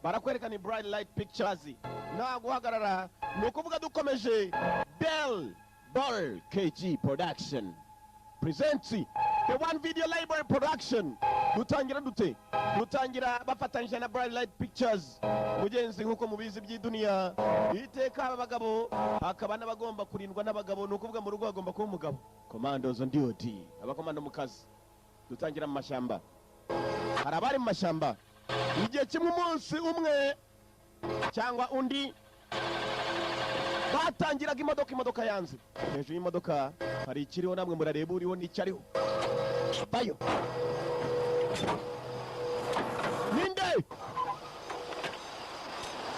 barakwereka ni Bright Light Pictures nta guhagarara ni ukuvuga dukomeje Ball KG Production presents the One Video Library Production. Dutangira bafatanyije na Bright Light Pictures mugenzi nkuko mubizi by'idunia iteka abagabo akaba n'abagomba kurindwa n'abagabo no kuvuga mu rugo agomba kuba umugabo. Commandos on duty abakomando mu kazi. Dutangira mu mashamba harabari mu mashamba igihe kimwe umunsi umwe cyangwa undi batangiraga imodoka yanze hejuru y'imodoka hari ikiriho namwe murareba uriho n'icyariho bayo ninde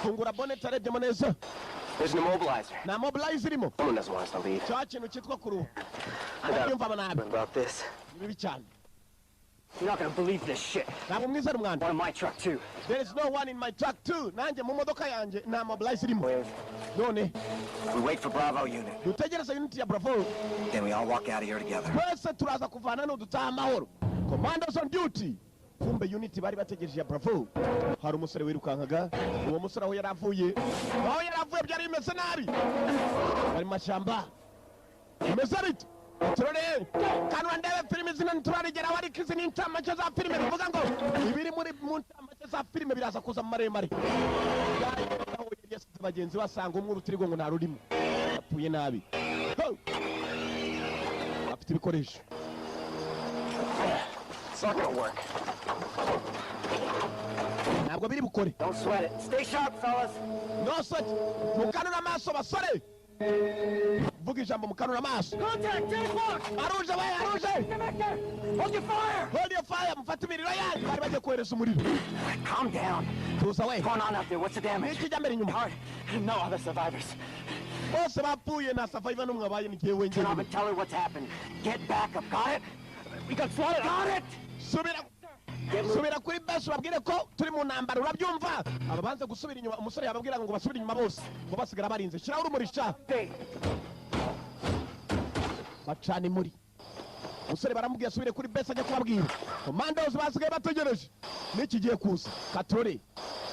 fungura bonnet arebye neza. There's an immobilizer. Na mobilizer irimo. Someone doesn't want us to leave. Cya kintu cyitwa kuru about this. Bibi cyane. You're not gonna believe this shit. Ntabwo mwizera umwana. One in my truck too. There is no one in my truck too. Nanjye mu modoka yanjye na mobilizer irimo. None we wait for Bravo unit. Dutegereza unit ya Bravo. Then we all walk out of here together. Twese turaza kuvana no dutaha amahoro. Commandos on duty. Kumbe unit bari bategereje ya Bravo. Hari umusore wirukankaga. Uwo musore aho yaravuye byari bimeze nabi. Bari mashamba. Bimeze bite? Turore kanwa ndebe filime zina nturarigera wari kizi n'intamace za filime bivuga ngo ibiri muri ntamace za filime biraza kuza maremare. Aho yesi bagenzi basanga umwe urutirigo ngo ntarurimo. Apfuye nabi. Afite ibikoresho. It's not gonna work. Ntabwo biri bukore. Don't sweat it. Stay sharp, fellas. No sweat. Mukanura amaso basore. Vuga ijambo mukanura amaso. Contact, 10 o'clock. Aruje. Hold your fire. Hold your fire. Mufate imiriro yanyu. Bari bagiye kohereza umuriro. Calm down. Tuza we. What's going on out there? What's the damage? Niki jambe inyuma. No other survivors. Bose bapfuye na survivor n'umwe abaye ni gihe wenjye. Turn up and tell her what's happened. Get back up. Got it? We got slaughtered. Got it. Subira kuri base babwire ko turi mu ntambara urabyumva. Ababanze gusubira inyuma umusore yababwira ngo basubire inyuma bose. Ngo basigara barinze. Shiraho urumuri sha. Bacani muri. Umusore baramubwiye asubire kuri base ajya kubabwira. Commandos basigaye bategereje. Niki giye kuza. Katore.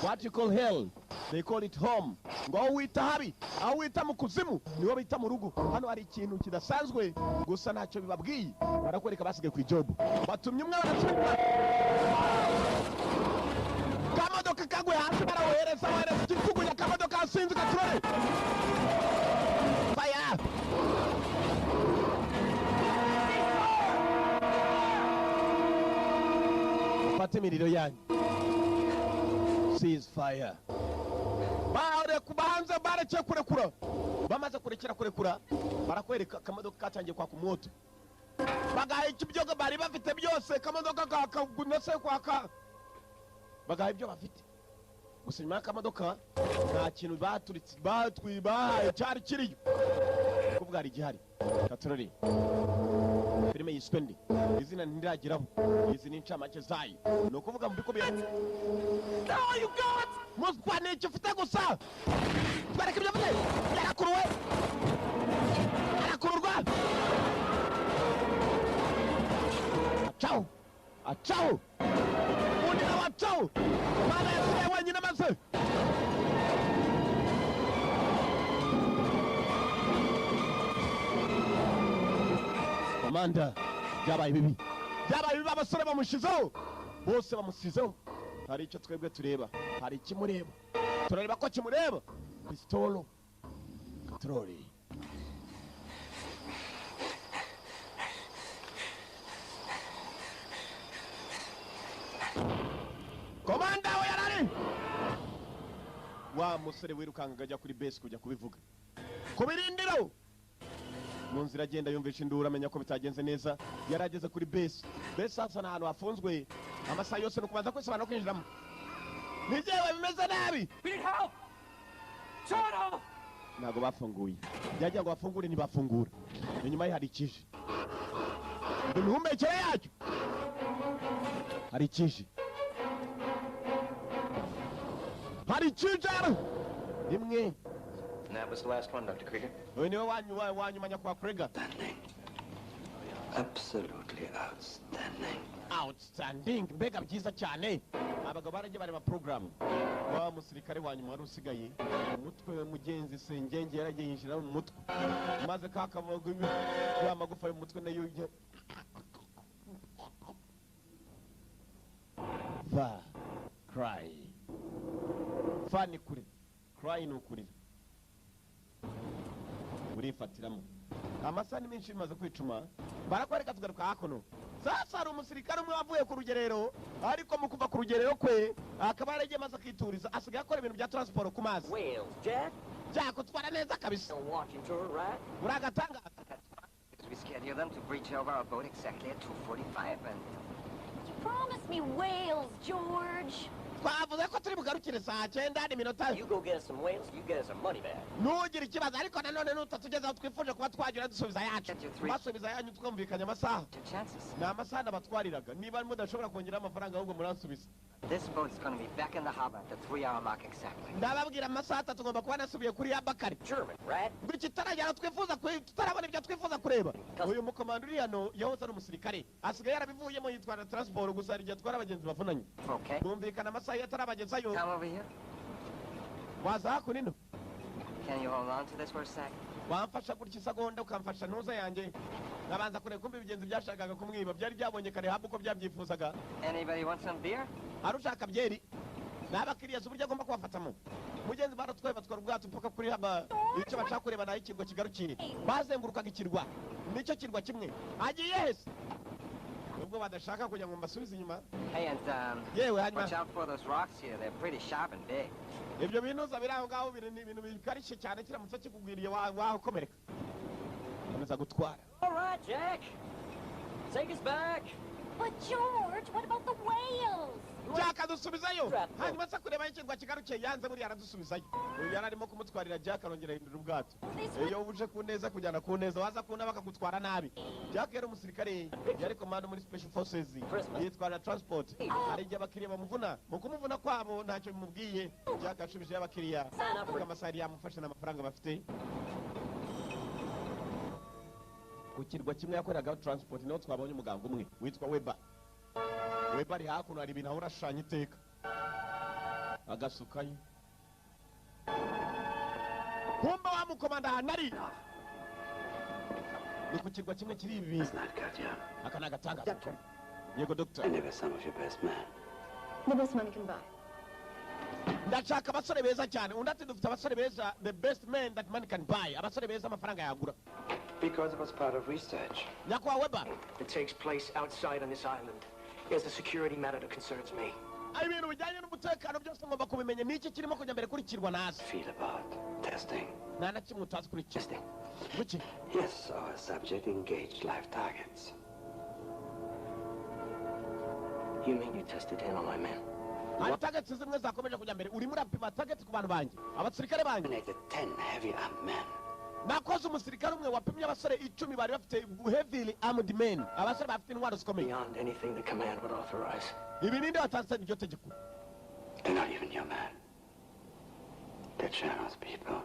What you call hell, they call it home. Ngo wita habi, aho wita mu kuzimu, niwo bita mu rugo. Hano hari ikintu kidasanzwe, gusa ntacyo bibabwiye. Barakwereka basigaye ku job. Batumye umwe barasubira. Kamodoka kagwe hasi barawohereza ikivugunya kamodoka asinze Katore. Fire! Fate imiriro yanyu. Ceasefire. Baare kubanza bareke kurekura. Bamaze kurekura barakwereka akamodoka katangiye kwa kumoto. Bagaye ikibyoga bari bafite byose kamodoka kagunese kwaka. Bagaye ibyo bafite. Gusa nyuma y'akamodoka nta kintu baturitse batwibaye cyari kiriyo. Kuvuga ari gihari. Katorori. Filime yispendi. Izina ndiragiraho. Izi ni incamake zayo. No kuvuga mu biko bya. No you got! Muspane cyufite gusa. Bareke ibyo bafite. Yarakuruwe. Yarakururwa. Ciao. Unira wa ciao. Bana yasiye wanyina maze. Commander, byabaye bibi abasore bamushizeho bose bamusizeho. Hari icyo twebwe tureba, hari ikimureba, turareba ko kimureba. Pistolo Katorori. Commander we yarari wa musore wirukanga ajya kuri base kujya kubivuga kubirindiro. Mu nzira agenda yumvisha induru amenya ko bitagenze neza. Yarageze kuri base hasa n'ahantu hafunzwe amasaha yose no kubanza kwisobanura kwinjiramo. Nijewe bimeze nabi. We need help. Shut up. Ntago bafunguye. Yagiye ngo bafungure ntibafungura. Inyuma ye hari ikije. Imihumekere yacyo hari ikije. Imwe. And that was the last one, Dr. Krieger. Wanyu manya kwa Krieger. Outstanding. Absolutely outstanding. outstanding mbega byiza cyane abagabo baragiye bareba program wa musirikare wa nyuma wari usigaye umutwe we mugenzi sengenge yaragiye yinjira mu mutwe maze kakavuga ya magufa y'umutwe nayo va cry fani kuri cry ni ukuri urifatiramo amasani menshi bimaze kwicuma barakwereka tugaruka hakuno sasa hari umusirikare umwe wavuye ku rugerero ariko mu kuva ku rugerero kwe akaba yaragiye maze akituriza asigaye akora ibintu bya transport ku mazi byakutwara neza kabisa uragatanga We schedule them to breach over our boat exactly at 2:45 and... Promise me whales, George. twavuze ko turi bugarukire saa 9:00 You go get us some whales, you get us some money back. ntugire ikibazo ariko nanone nutatugezaho twifuje kuba twagira dusubiza yacu basubiza yanyu twumvikanye amasaha ni amasaha nabatwariraga niba mudashobora kongera amafaranga ahubwo muransubiza. This boat is going to be back in the harbor at the 3-hour mark exactly. ndababwira amasaha 3 ngomba kuba nasubiye kuri ya Bakari. German, right? Bikitaragera twifuza tutarabona ibyo twifuza kureba. Uyu mukomando uri hano yahoze ari umusirikare asigaye yarabivuyemo yitwara transport gusa ari atwara abagenzi bavunanye. Okay. Bumvikana amasaha yatarabagezayo. Come over here. Waza hakunino. Can you hold on to this for a sec? Wamfasha gutya isagonda ukamfasha ntuza yanjye. Nabanza kureba kumbe ibigenzi byashakaga kumwiba byari byabonye kare habu ko byabyifuzaga. Anybody want some beer? Arushaka byeri. N'abakiriya uburyo agomba kubafatamo. Mugenzi baratwaye batwara ubwato paka kuri haba icyo bashaka kureba nayo ikirwa kigarukiye. Bazengurukaga ikirwa. Nicyo kirwa kimwe. Agiye hese. Ubwo badashaka kujya ngo mbasubize inyuma. Hey, and yewe hanyuma. watch out for those rocks here. They're pretty sharp and big. Ibyo bintu zabiraho ngaho ibintu bikarishye cyane kiramutse kikugwiriye wakomereka. Komeza gutwara. All right, Jack. Take us back. But George, what about the whales? Jack adusubizayo. Hanyuma se kureba ikirwa kigarukiye yanze muri aradusubizayo. Uyu yari arimo kumutwarira Jack arongera hindura ubwato. Iyo uje kuneza kujyana kuneza waza kuna bakagutwara nabi. Jack yari umusirikare yari command muri special forces yitwara transport. Hari igihe abakiriya bamuvuna mu kumuvuna kwabo ntacyo bimubwiye. Jack ashubije abakiriya amasari yamufashe n'amafaranga bafite. Ku kirwa kimwe yakoreraga transport niho twabonye umuganga umwe witwa Weber. Weber ari hakuno hari ibintu ahora ashanya iteka agasukayo. Kumba wa mukomanda hanari ni ku kirwa kimwe kiri ibi aka nagatanga. Yego doctor. And never some of your best men. The best money can buy. Ndashaka abasore beza cyane undi ati dufite abasore beza the best men that money can buy. Abasore beza amafaranga yagura. Because it was part of research. Nyakwa Weber. It takes place outside on this island. It's a security matter that concerns me. Ibintu bijyanye n'umutekano byose ngomba kubimenya niki kirimo kujya mbere kuri kirwa nazi. Feel about testing. Nana kimwe utazi kuri Testing. Which? Yes, our subject engaged live targets. You mean you tested in on my men? Hari targets zimwe zakomeje kujya mbere urimo urapima target ku bantu banjye abasirikare banjye. Eliminated 10 heavy armed men. Nakoze umusirikare umwe wapimye abasore 10 bari bafite heavily armed men. Abasore bafite intwaro zikomeye. Beyond anything the command would authorize. Ibi ninde watanze iryo tegeko? They're not even your men. They're Channel's people.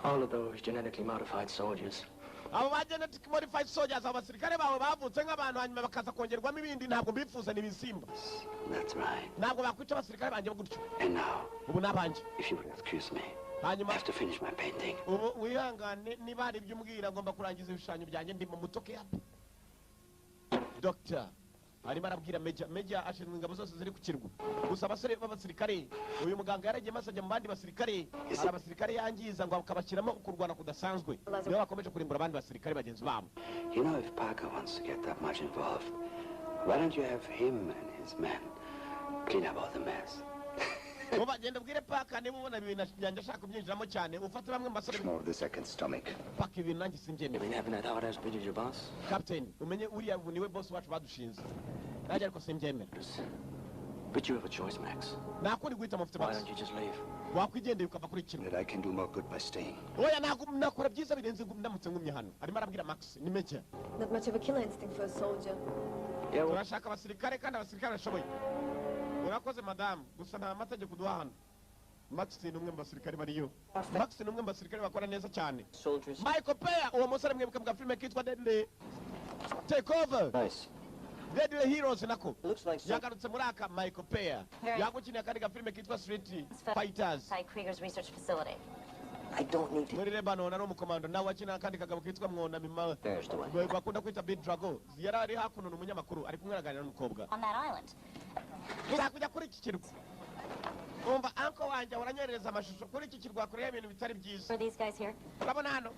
All of those genetically modified soldiers. Abo ba genetic modified soldiers abasirikare bawe bavutse nk'abantu hanyuma bakaza kongerwamo ibindi ntabwo bifuza nibisimba. That's right. Ntabwo bakwica abasirikare banjye gutyo. And now, Ubu nabanje. if you would excuse me, I Hanyuma have to finish my painting. ubu wihangane niba hari ibyo umbwira ngomba kurangiza ibishushanyo byanjye ndi mu mutoke hapo. Doctor arimo arabwira Major ashinzwe ingabo zose ziri ku kirwa. Gusa abasore b'abasirikare uyu muganga yaragiye masajya mu bandi basirikare hari abasirikare yangiza ngo akabashyiramo kurwana kudasanzwe. Niyo bakomeje kurimbura abandi basirikare bagenzi babo. You know, if Parker wants to get that much involved, why don't you have him and his men clean up all the mess? Uba genda bwire Parker niba ubona ibintu yanjye ashaka kubyinjiramo cyane ufate bamwe mu basore More of the second stomach. Parker ibintu nanjye simbyemera. Having that hard ass bitch as your boss? Captain umenye uriya niwe boss wacu badushinze. Nanjye ariko simbyemera. But you have a choice, Max. Nakuri guhita mufite Why Max. don't you just leave? Wakwigendeye ukava kuri kirwa. That I can do more good by staying. Oya nakora byiza birenze ndamutse ngumye hano. Arimo arabwira Max ni Major. Not much of a killer instinct for a soldier. Yeah, well, Turashaka abasirikare kandi abasirikare bashoboye. Urakoze madam gusa nta mategeko duha hano. Max ni umwe mu basirikare bariyo. Max ni umwe mu basirikare bakora neza cyane. soldiers. Michael Peya uwo musore mwibuka bwa filime kitwa Deadly Takeover. Nice. Deadly Heroes nako Looks like some yagarutse muri aka Michael Peyer Very- yagukiniye akandi gafilime kitwa Street Fighters Inside Krieger's research facility. I don't need to. muri Lebanon ari umukomando nawe akina akandi kagabo kitwa Mwonamima There's the one. bakunda kwita Big Drago yari ari hakuno n'umunyamakuru ari kumwe araganira n'umukobwa On that island. nzakujya kuri iki kirwa umva uncle wanjye uranyereza amashusho kuri iki kirwa kureba ibintu bitari byiza Are these guys here? urabona hano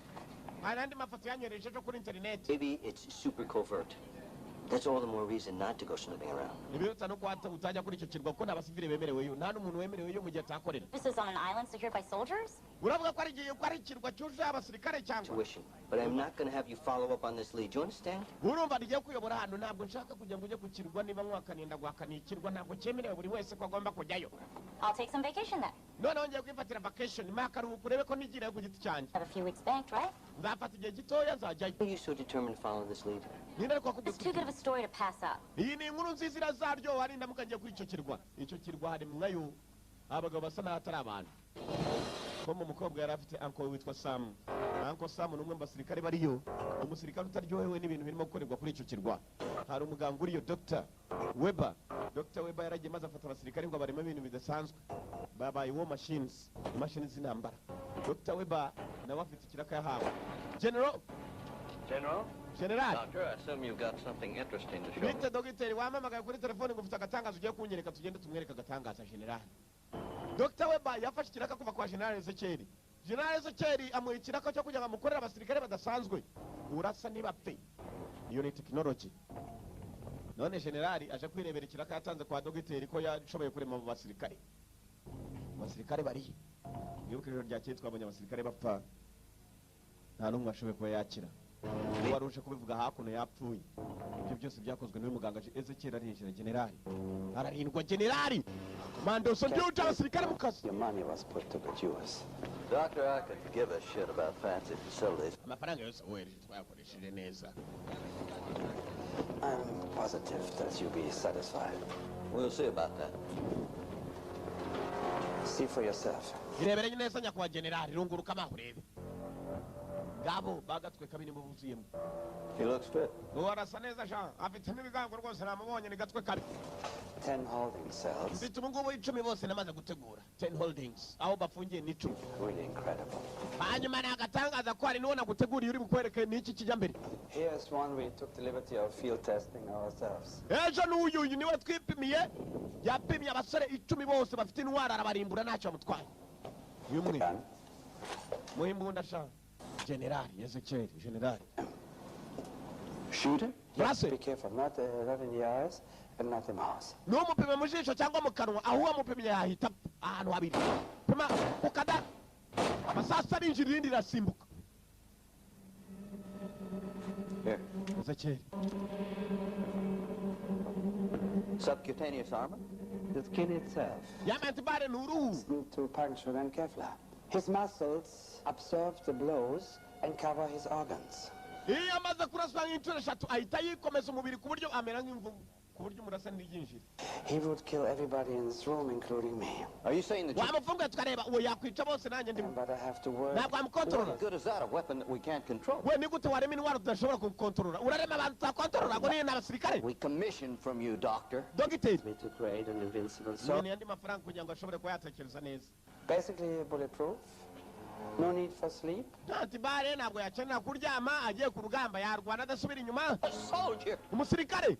hari andi mafoto yanyohereje kuri internet Maybe it's super covert. That's all the more reason not to go snooping around. ibiruta no kwata utajya kuri icyo kirwa kuko n'abasivile bemereweyo nta n'umuntu wemereweyo mu gihe atakorera This is on an island secured by soldiers? uravuga ko ari igihe ko ari ikirwa cyuje abasirikare cyangwa Tuition. But I'm not going to have you follow up on this lead. Do you understand? urumva rigiye kuyobora hano ntabwo nshaka kujya ngo ujye ku kirwa niba mwakaninda guhakaniye ikirwa ntabwo cyemerewe buri wese ko agomba kujyayo I'll take some vacation then. noneho ngiye kwifatira vacation nyuma y'akaruhuko urebe ko nigiriye ku giti cyanjye Have a few weeks banked, right? nzafata igihe gitoya nzajyayo Are you so determined to follow this lead? ninde ariko It's too good of a story to pass up. iyi ni inkuru nziza irazaryoha ari ndamuka ngiye kuri icyo kirwa icyo kirwa hari mwayo abagabo basa n'aho atari abantu ko mu mukobwa yari afite uncle we witwa Sam uncle Sam ni umwe mu basirikare bariyo umusirikare utaryohewe n'ibintu birimo gukorerwa kuri icyo kirwa hari umuganga uriyo Dr. Weber yaragiye maze afata abasirikare ngo barema ibintu bidasanzwe babaye war machines imashini z'intambara Dr. Weber nawe afite ikiraka yahawe General Doctor, I assume you've got something interesting to show me. bite dogiteri wamamagaye kuri telefone ngo ufite agatangazo ugiye kunyereka tugende tumwereka agatangaza general Dr. Weber yafashe ikiraka kuva kwa General Ezekiel General Ezekiel amuha ikiraka cyo kugira ngo amukorere abasirikare badasanzwe urasa nibapfe iyo ni technology none general aje kwirebera ikiraka yatanze kwa dogiteri ko yashoboye kurema mu basirikare barihe wibuke ijoro ryakeye twabonye abasirikare bapfa nta n'umwe ashoboye kuba yakira uwo wari uje kubivuga hakuno yapfuye ibyo byose byakozwe n'uyu muganga Ezekiel arinjira generali ararindwa generali mandoso by'uca abasirikare mu kazi Your money was put to good use. Doctor, I could give a shit about fancy facilities. amafaranga yose wohereje twayakoresheje neza I'm positive that you'll be satisfied. We'll see about that. See for yourself. irebere neza nyakubahwa generali runguruka amaho urebe ngabo bagatwe kabiri mu buzuyemo He looks fit. uwo arasa neza jean afite n'ibigango rwose namubonye ni gatwe kabi 10 holding cells. mfite ubu ngubu 10 bose namaze gutegura 10 holdings aho bafungiye ni 10 Really incredible. hanyuma ni agatangaza ko hari n'uwo naguteguriye uri bukwereke n'iki kijya mbere Here's one we took the liberty of field testing ourselves. ejo n'uyu niwe twipimiye yapimye abasore 10 bose bafite intwara arabarimbura ntacyo bamutwaye uyu mwe Done. muhimbunda sha generali Ezekiel generali Shoot him? Yes, sir. Be careful, not in the eyes and not in the mouth. n'umupime mu jisho cyangwa mu kanwa aho uwamupimye yahita ahantu habiri pima ku kada amasasu arinjira irindi rirasimbuka Here. Ezekiel Subcutaneous armor? The skin itself yamantibare ni uruhu is to puncture than Kevlar. His muscles absorb the blows and cover his organs. iyo amaze kuraswa nk'inshuro 3 ahita yikomeza umubiri ku buryo amera nk'imvubu ku buryo umurasa n'iryinjira He would kill everybody in this room, including me. Are you saying that you... wamufunguye tukareba uwo yakwica bose nanjye ndimo But I have to work. ntabwo wamukontorora What good is that? A weapon that we can't control? we ni gute warema intwaro tudashobora kukontorora urarema abantu tutakontorora ngo niyo ni abasirikare We commissioned from you, Doctor. dogiteri Me to create an invincible ni sword. andi mafaranga kugira ngo ashobore kuba yatekereza neza Basically bulletproof. No need for sleep. ntantibare ntabwo yakenera kuryama agiye ku rugamba yarwana adasubira inyuma A soldier! umusirikare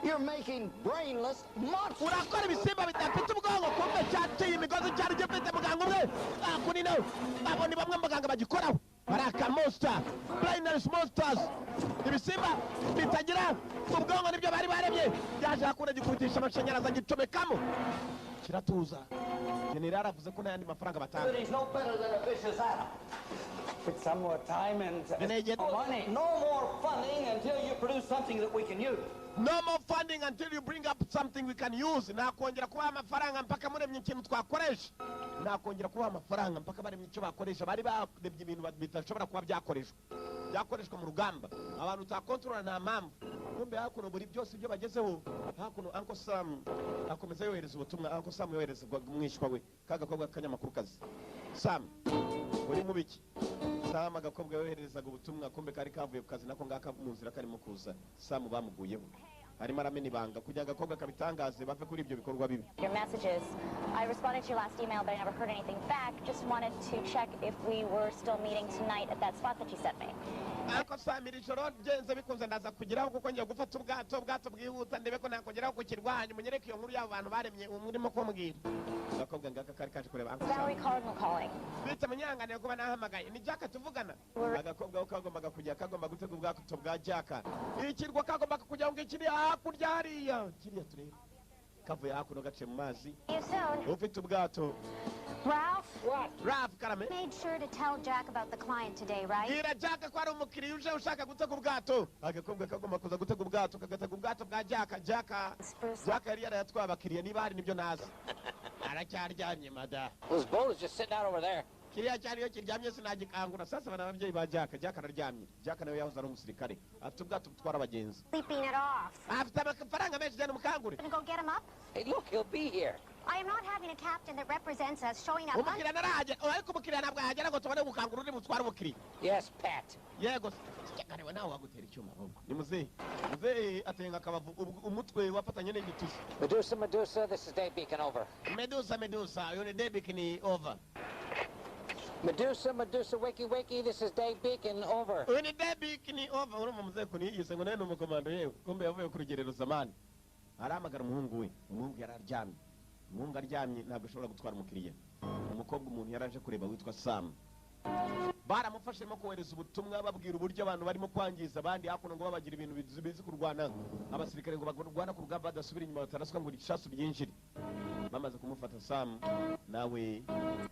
You're making brainless monsters! urakora ibisimba bidafite ubwonko kumbe cyaciye imigozi cyari gifite muganga umwe kuri nawe abo ni bamwe muganga bagikoraho baraka monster brainless monsters ibisimba bitagira ubwonko nibyo bari baremye yaje hakura gikubitisha amashanyarazi agicomekamo kiratuza generali avuze ko n'ayandi mafaranga batanga He's no better than a vicious animal. With some more time and money. No more funding until you produce something that we can use. no more funding until you bring up something we can use nakongera kubaha amafaranga mpaka muremye ikintu twakoresha nakongera kubaha amafaranga mpaka baremye icyo bakoresha bari barebye ibintu bidashobora kuba byakoreshwa mu rugamba abantu utakontorora nta mpamvu kumbe hakuno buri byose ibyo bagezeho hakuno Uncle Sam akomeza yohereza ubutumwa Uncle Sam yohereza umwishywa we kagakobwa k'akanyamakuru kazi Sam uri mu biki Sam agakobwa yoherezaga ubutumwa kumbe kari kavuye ku kazi nako ngaka mu nzira karimo kuza Sam bamuguyeho arimo aramena ibanga kugira ngo agakobwa kabitangaze bave kuri ibyo bikorwa bibi. Your messages. I responded to your last email, but I never heard anything back. Just wanted to check if we were still meeting tonight at that spot that you sent me. Ariko Samira ijoro byenze bikunze ndaza kugeraho kuko ngiye gufata ubwato bwihuta ndebe ko nakongeraho kukirwanya munyereke iyo nkuru y'abo bantu baremye umurimo kumbwira. Agakobwa ngaka kari kaje kureba Uncle Sam. Valerie Cardinal calling. Bita munyanganiye kuba nahamagaye ni Jack tuvugana. Agakobwa kagombaga kujya kagomba gutega ubwato bwa Jack. Ikirwa kagomba kujya ngo ikiri hakurya hariya. Kiriya turebe. Kavuye hakuno gace mu mazi. See you soon. Ufite ubwato. Ralph? What? Ralph Karame. Made sure to tell Jack about the client today, right? Ira Jack ko ari umukiriya uje ushaka gutega ubwato. Agakobwa kagomba kuza gutega ubwato kagatega ubwato bwa Jack yari yarayatwaye abakiriya niba hari nibyo nazi. Aracyaryamye mada. This boat is just sitting out over there. Kiriya cyariyo kiryamye sinagikangura sasa bana ababyeyi ba Jack araryamye. Jack nawe yahoze ari umusirikare. Afite ubwato butwara abagenzi. Sleeping it off. Afite amafaranga menshi cyane umukangure. Gonna go get him up? Hey, look, he'll be here. I am not having a captain that represents us showing up. Umukiriya naraje ariko umukiriya ntabwo yagera ngo tubone gukangura uri butwara umukiriya. Yes, Pat. Yego cyakariwe nawe wagutera icyuma ahubwo. Ni muzehe atenga akabavu umutwe wafatanye n'igitusi. Medusa, this is Dave Beacon, over. Medusa, uyu ni Dave Beacon, over. Medusa, wakey, this is Dave Beacon, over. Uyu ni Dave Beacon, over. Urumva muzehe ko niyise ngo nawe ni umukomando yewe. Kumbe yavuye ku rugerero zamani. Aramagara umuhungu we. Umuhungu yararyamye. Umuhungu aryamye ntabwo ashobora gutwara umukiriya. Umukobwa umuntu yaraje kureba witwa Sam. Baramufashemo kohereza ubutumwa babwira uburyo abantu barimo kwangiza abandi hakuno ngo babagira ibintu bizi kurwana. Abasirikare ngo bagwana ku rugamba badasubira inyuma bataraswa ngo igisasu byinjire. Bamaze kumufata Sam nawe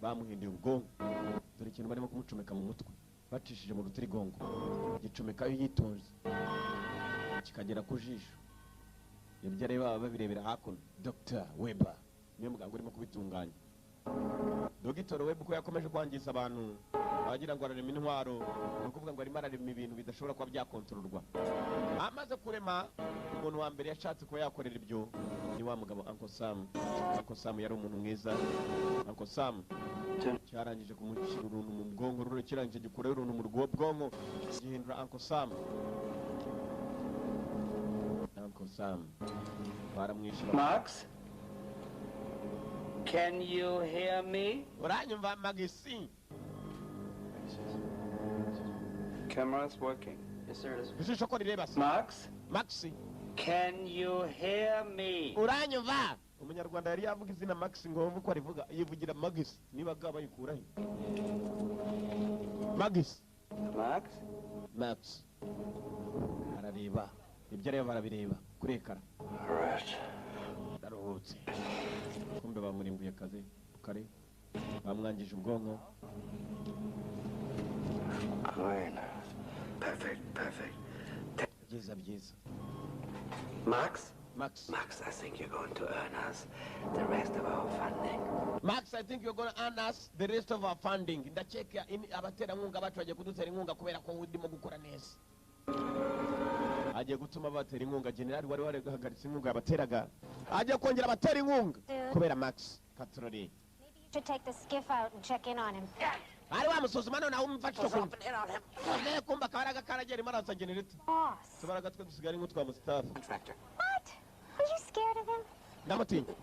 bamuhinduye ubwonko. Dore ikintu barimo kumucomeka mu mutwe. Bacishije mu rutirigongo. Gicomekayo yitonze. Kikagera ku jisho. Ibyo areba babirebera hakuno. Dr. Weber niyo muganga urimo kubitunganya. Dr. Weber ko yakomeje kwangiza abantu bagira ngo ararema intwaro no kuvuga ngo arimo ararema ibintu bidashobora kuba byakontororwa. Amaze kurema umuntu wa mbere yashatse ko yakorera ibyo ni wa mugabo Uncle Sam. Uncle Sam yari umuntu mwiza. Uncle Sam cyarangije kumushyira uruntu mu bwonko rero kirangije gikora uruntu mu bwonko gihindura Uncle Sam. Uncle Sam baramwishyura. Max? Can you hear me? Uranyumva Magisi? Camera's working. Yes, sir, it is. Ijisho ko rireba se. Maxi? Can you hear me? Uranyumva? Umunyarwanda yari yavuga izina Maxi ngo wumve ko arivuga yivugira Magisi niba gaba yikurahe. Magisi. Max. Arareba. Ibyo areba barabireba kuri ekara. Alright. Ndaruhutse. Kumbe bamurimbuye akazi kare. Bamwangije ubwonko. Good. Perfect. Byiza. Max, Max, I think you're going to earn us the rest of our funding. Max, I think you're going to earn us the rest of our funding. Ndacheka abaterankunga bacu bagiye kudutera inkunga kubera ko urimo gukora neza. Agiye gutuma batera inkunga general wari warehagaritse inkunga yabateraga. Agiye kongera abatera inkunga kubera Max Katrori. Maybe you should take the skiff out and check in on him. Ari wa musuzuma none aho umfasha ko. Ne kumba karaga karagera maransa generator. Boss. Tubaraga twe dusigara inkutwa mu staff. Contractor. What? Are you scared of him? Ndamutinya.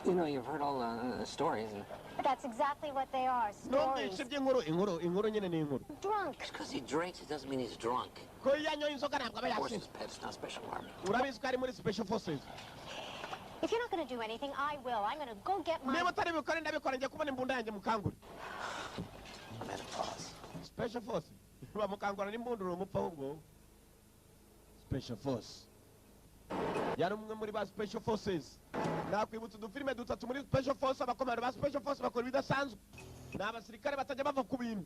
You know, you've heard all the stories. But that's exactly what they are, stories. Numvise inkuru nyine ni inkuru. Drunk. Just because he drinks, it doesn't mean he's drunk. Ko yanyoye inzoga ntabwo aba Forces, yasinze. Pets, not special army. Urabizi ko ari muri special forces. If you're not going to do anything, I will. I'm going to go get my... Niba utari bukore ndabikora njye kubona imbunda yanjye mukangure. Menopause. Special force. Bamukangura n'imbunduro umupfa ahubwo. Special force. Yari umwe muri ba special forces. Nakwibutsa udufilime dutatu muri special force abakomando ba special force bakora ibidasanzwe. Ni abasirikare batajya bava ku bintu.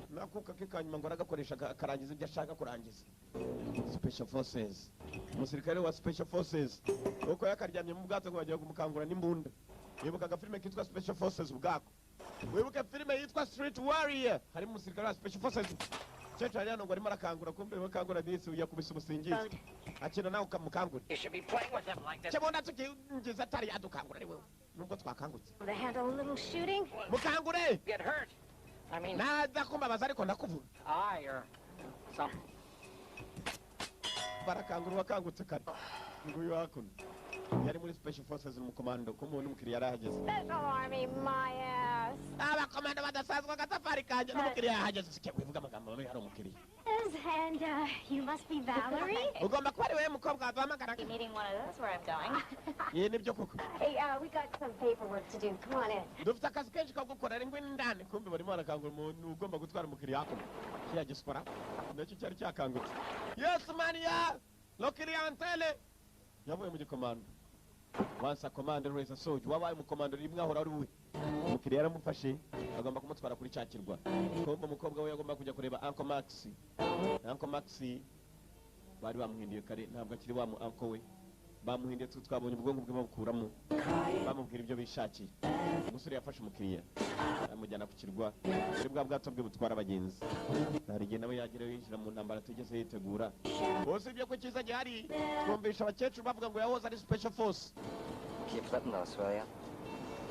Nakuka kikanyuma ngo aragakoresha akarangiza ibyo ashaka kurangiza. Special forces. Umusirikare wa special forces. Uko yakaryamye mu bwato ngo bagiye kumukangura n'imbunda. Yibuka agafilime kitwa special forces ubwako. Wibuke filime yitwa Street Warrior. Harimo umusirikare wa special forces. Checho hano ngo arimo arakangura kumbe bakangura disi yakubise umusingizo. Akina nawe ukamukangura. You should be playing with him like this. Chebona tukigiza atari yadukangura ari wewe. Nubwo twakangutse. To handle a little shooting? Mukangure. Get hurt. I mean... Naza kumbabaza ariko ndakuvura. Or something. Barakangura wakangutse kare. nguyu hakuno yari muri special forces umukomando ko mubona umukiriya yarahageze. Special Army, my ass. Abakomando badasanzwe agatafari kanje n'umukiriya yahageze. Sike wivuga amagambo mabi hari umukiriya. And you must be Valerie. Ugomba kuba ari wewe mukobwa waduhamagara. You're meeting one of those where I'm going. Ye nibyo koko. Hey, we got some paperwork to do. Come on in. Dufite akazi kenshi ko gukora ari ngwini ndani kumbe barimo barakangura umuntu ugomba gutwara umukiriya hakuno. Kiya gisukora. Ndacyo cyari cyakangutse. Yes mania. Lokiriantele. Yavuye mu gikomando. Once a commander raise a soldier. Wabaye umukomando rimwe ahora ari we. Umukiriya yaramufashe agomba kumutwara kuri cyakirwa. Kumbe umukobwa we yagomba kujya kureba Uncle Max. Uncle Max bari bamuhindiye kare ntabwo akiri wa mu uncle we. Bamuhindiye twabonye ubwonko bwe babukuramo. Bamubwira ibyo bishakiye. Umusore yafashe umukiriya amujyana ku kirwa. Kuri bwa bwato bwe butwara abagenzi. Hari igihe nawe yagira yinjira mu ntambara atigeze yitegura. Bose ibyo ko cyiza gihari twumvisha abakecuru bavuga ngo yahoze ari special force. Keep flipping those, will ya?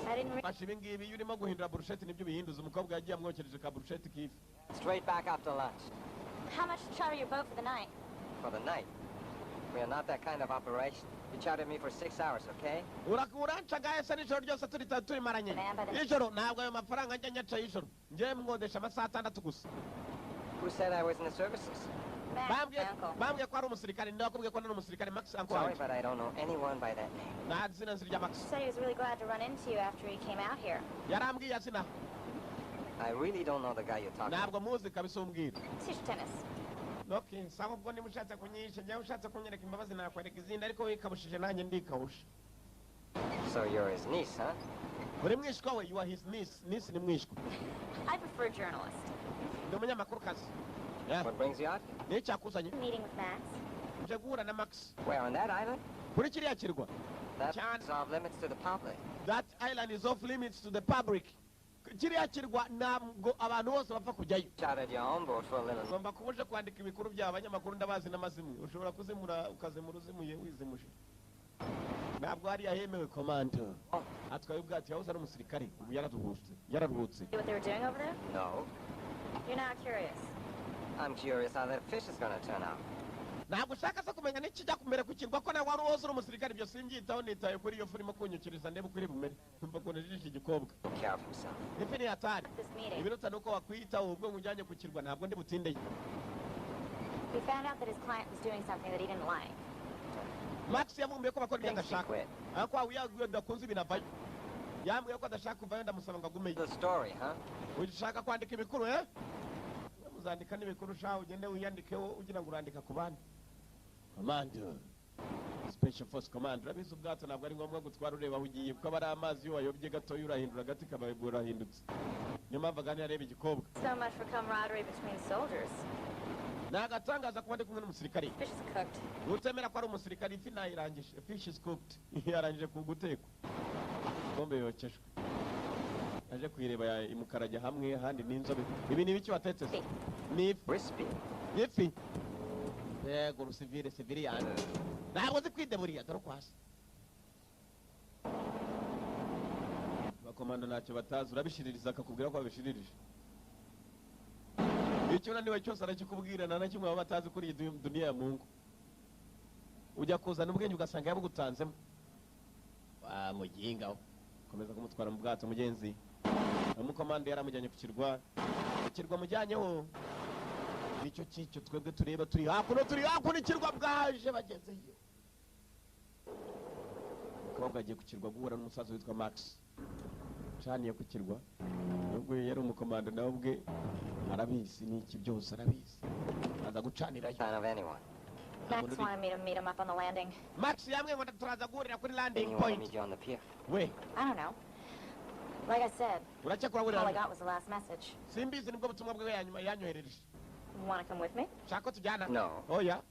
I didn't realize. Fashe ibi ngibi iyo urimo guhindura burusheti nibyo bihinduza. Umukobwa yagiye amwokereje ka burusheti kifi. Straight back after lunch. How much to charter your boat for the night? For the night. We are not that kind of operation. You chartered me for 6 hours, okay? Urancaga ese nijoro ryose turi maranye. Ijoro ntabwo ayo mafaranga njya nyaca y'ijoro. Njye mwodesha amasaha 6 gusa. Who said I was in the services? Bambwiye ko ari umusirikare ndakubwiye ko nari umusirikare Max Uncle. Sorry, but I don't know anyone by that name. Nta zina nzirya Max. He said he was really glad to run into you after he came out here. Yarambwiye azina. I really don't know the guy you're talking Ntabwo about. muzi kabisa umbwira. Teach tennis. Okay, sawa ubwo niba ushatse kunyisha njye ushatse kunyereka imbabazi nakwereka izindi ariko wikabushije nanjye ndikabusha. So you're his niece, huh? Uri mwishwa we, you are his niece. Niece ni mwishwa. I prefer journalist. Ndi umunyamakuru kazi. What brings you out? Ni icyakuzanye. Meeting with Max. Nje guhura na Max. Where, on that island? Kuri kiriya kirwa. That is off limits to the public. That island is off limits to the public. Kiriya kirwa ntabwo abantu bose bapfa kujyayo. Chartered your own boat for a little. Ngomba kubuje kwandika ibikuru by'abanyamakuru ndabazi n'amazimwe. Ushobora kuzimura ukazimura uzimuye wizimuje. Ntabwo hari yahemewe komando. Atwaye ubwato yahoze ari umusirikare ubu yararuhutse. See what they were doing over there? No. You're not curious. I'm curious how that fish is going to turn out. Ntabwo ushaka se kumenya n'ikijya kumera ku kirwa ko nawe wari uwoze uri umusirikare ibyo singyitaho nitaye kuri iyo furimo kunyukiriza ndebe uko iri bumere. Mva ko nejije igikobwa. Care of himself. Ifi ni hatari. This meeting. Ibiruta nuko wakwiyitaho ubwo ngujyanye ku kirwa ntabwo ndi butindeye. We found out that his client was doing something that he didn't like. Max yamubwiye ko bakora ibyo Things he adashaka. quit. Ariko yaguye dakunze ibinavayo. Yambwiye ko adashaka kuvayo ndamusaba ngo agumeyo. The story, huh? Ushaka kwandika ibikuru uzandika n'ibikuru shaho ugende wiyandikeho ugira ngo urandika ku bandi. Commando. Special Force Commando. Urabizi ubwato ntabwo ari ngombwa gutwara ureba aho ugiye kuko aba ari amazi iyo wayobye gatoya urahindura agati kabagura urahindutse. Niyo mpamvu aganira areba igikobwa. So much for camaraderie between soldiers. Nagatangaza kuba ndi kumwe n'umusirikare. Fish is cooked. Utemera ko ari umusirikare ifi nayirangije. Fish is cooked. Yarangije kugutekwa. Bombe yokeshwe. Aje kuyireba imukarajya hamwe handi n'inzobe. Ibi ni biki watetse se? Ni Crispy. ifi. Yego rusivire yani. Ntabwo zikwideburiya dore kwasi. Bakomanda ntacyo batazi urabishiririza akakubwira ko babishiririje. Icyo naniwe cyose arakikubwira na kimwe baba batazi kuri iyi dunia ya Mungu. Ujya kuzana ubwenge ugasanga yabugutanzemo. Wa muginga komeza kumutwara mu bwato mugenzi. Umukomando yaramujyanye ku kirwa. Ikirwa mujyanyeho. Nicyo cicyo twebwe tureba turi hakuno ikirwa bwaje bagezeyo. Kobwa agiye ku kirwa guhura n'umusaza witwa Max. Cyaniye ku kirwa. Nubwo yari umukomando nawe ubwe arabizi n'iki byose arabizi. Aza gucanirayo. Sign of anyone. Max wanted me to meet him up on the landing. Max yamwe ngo turaza guhurira kuri Then landing you want to point. meet you on the pier. We, I don't know. Like I said, uracyakora all I buri got was the last message. simbizi nibwo butumwa bwe yanyoherereje. You want to come with me? Shaka tujyana? No. Oya.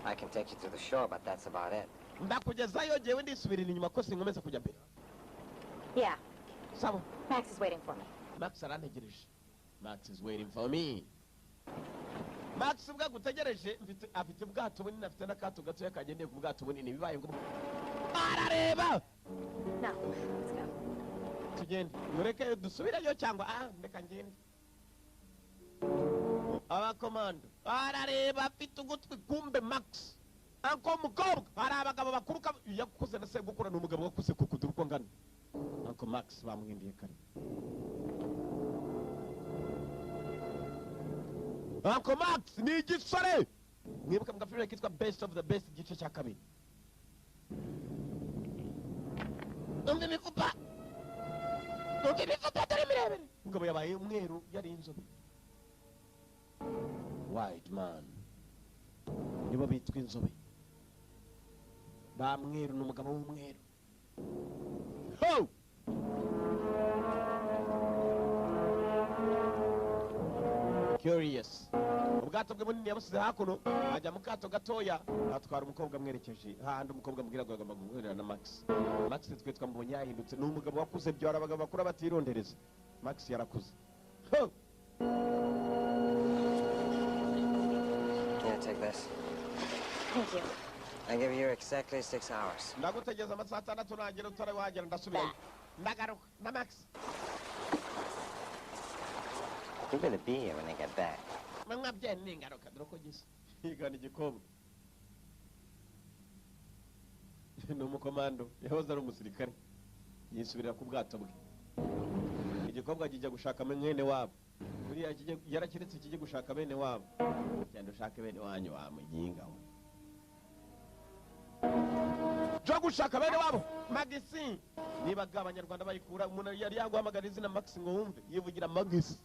I can take you to the shore, but that's about it. Ndakugezayo jewe ndisubirira inyuma ko sinkomeza kujya mbere. Yeah. Sawa. Max is waiting for me. Max arantegereje. Max is waiting for me. Max ubwo gutegereje afite ubwato bunini afite n'akato gato yakagendeye ku bwato bunini bibaye ngo arareba. No, let's go. Tugende. Mureke dusubirayo cyangwa ndeka ngende. Abakomando arareba afite ugutwi kumbe Max anko mukobwa hari abagabo bakuruka yakuze na segukura n'umugabo wakuze kukudura uko ngana Uncle Max bamwindiye kare Uncle Max ni igisore mwibuka mugafilime kitwa Best of the Best igice cya kabiri umve imifupa dore mirebere umugabo yabaye umweru yari inzobe white man nibo bitwa inzobe bamweru n'umugabo w'umweru ho Curious ubwato bwe bunini yabusize hakuno ajya mu kato gatoya atwara umukobwa amwerekeje hahandi umukobwa ambwira ngo agomba guhurira na Max twe twamubonye yahindutse ni umugabo wakuze byo abagabo bakura batirondereza Max yarakuze ho Yeah, take this. Thank you. I give you exactly 6 hours. ndagutegeza amasaha 6 nagera utari wagera ndasubirayo ndagaruka na Max You're gonna be here when they get back. mwabye ningaruka droko gisa higana igikobwa ni umukomando yahoze ari umusirikare yisubirira ku bwato bwe igikobwa kijya gushaka mwene wabo buriya yarakiretse kijye gushaka bene wabo cyane ushaka bene wanyu wamuginga we jo gushaka bene wabo Magisi niba abanyarwanda bayikura umuntu yari yaguhamagara izina Max ngo wumve yivugira Magisi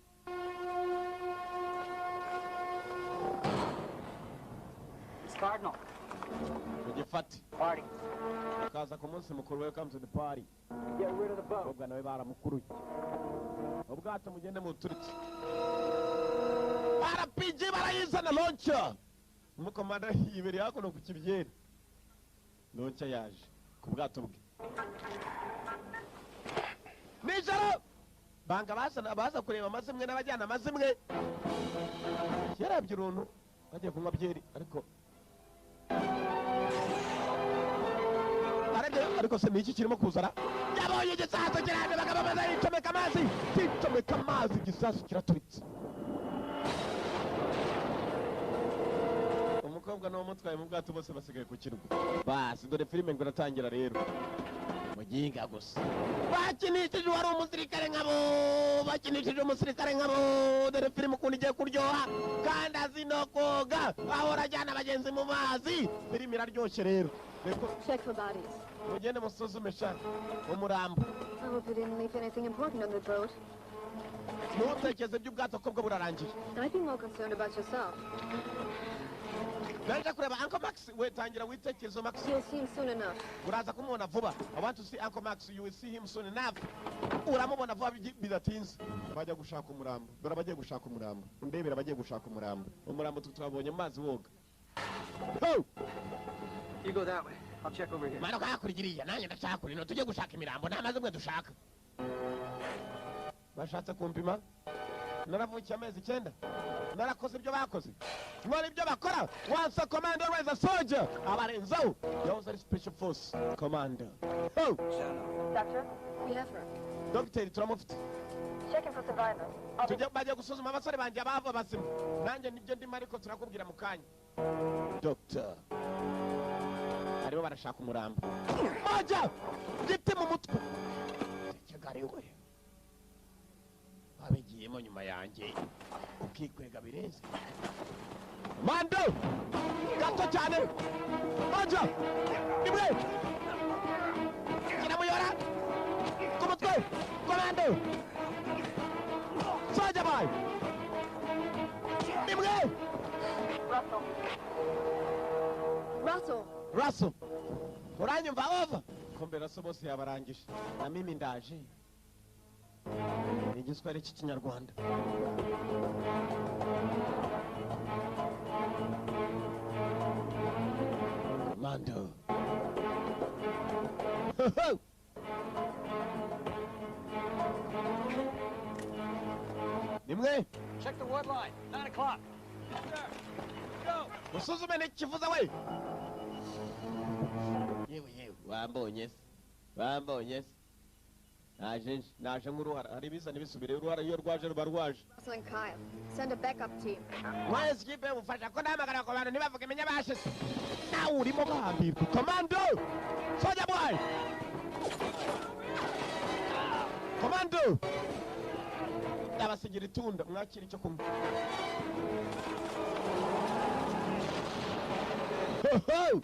Cardinal. ugifate Party. akaza ku munsi mukuru welcome to the party Get rid of the boat. ubwo nawe baramukuruye ubwato mugende muturitse RPG barayizana launcher umukomanda yibere hakuno ku kibyere launcher yaje ku bwato bwe nijoro banga baza kureba amazimwe n'abajyana amazimwe yarabye uruntu bagiye kunywa byeri ariko se niki kirimo kuzara yabonye igisasu kirane bakabamaza yicomeka amazi igisasu kiraturitse umukobwa n'uwo mutwaye mu bwato bose basigaye ku kirwa basi dore filime ngo iratangira rero muginga gusa bakinishije wari umusirikare nkabo dore filime ukuntu igiye kuryoha kandi azi no koga ahora ajyana abagenzi mu mazi filime iraryoshye rero Check for bodies. mugende musuzume sha umurambo I hope you didn't leave anything important on the boat. ntutekereze by'ubwato ko bwo burarangiye I'd be more concerned about yourself. naje kureba Uncle Max we tangira witekerezo Max You'll see him soon enough. uraza kumubona vuba I want to see Uncle Max you will see him soon enough uramubona vuba bidatinze bajya gushaka umurambo dore abagiye gushaka umurambo ndebera abagiye gushaka umurambo twabonye mazi woga ho You go that way. I'll check over here. manuka hakurigiriya nanjye ndashaka kurino tujye gushaka imirambo nta mazi mwe dushaka bashatse kumpima naravukiye amezi 9 narakoze ibyo bakoze nkora ibyo bakora once a commander always a soldier abarenzaho yahoze ari special force commander oh Doctor? We have her. dogiteri turamufite Checking for survivors. tujya bagiye gusuzuma abasore banjye abava bazima nanjye nibyo ndimo ariko turakubwira mu kanya doctor aribo barashaka umurambo majya gite mu mutwe cyagare we babigiyemo nyuma yanjye ukikwega birenze mando gato cyane majya imwe kiramuyora ku mutwe komando sajya bayi imwe Russell uranyumva over kombe Russell bose yabarangije na mimi ndaje igiswahili cy'ikinyarwanda Mando nimwe Check the wood line. 9 o'clock. Yes, sir. Go. usuzume n'ikivuza we yewe wambonye se naje nk'uruhara hari ibiza n'ibisubire uruhara iyo rwaje ruba rwaje Russell and Kyle. Send a backup team. mwese kipe mufasha ko nahamagara ku bantu ntibavuge menya bashize nawe urimo gahambirwa. Commando Soldier boy, Commando abasigira itunda mwakira icyo kumwe. Ho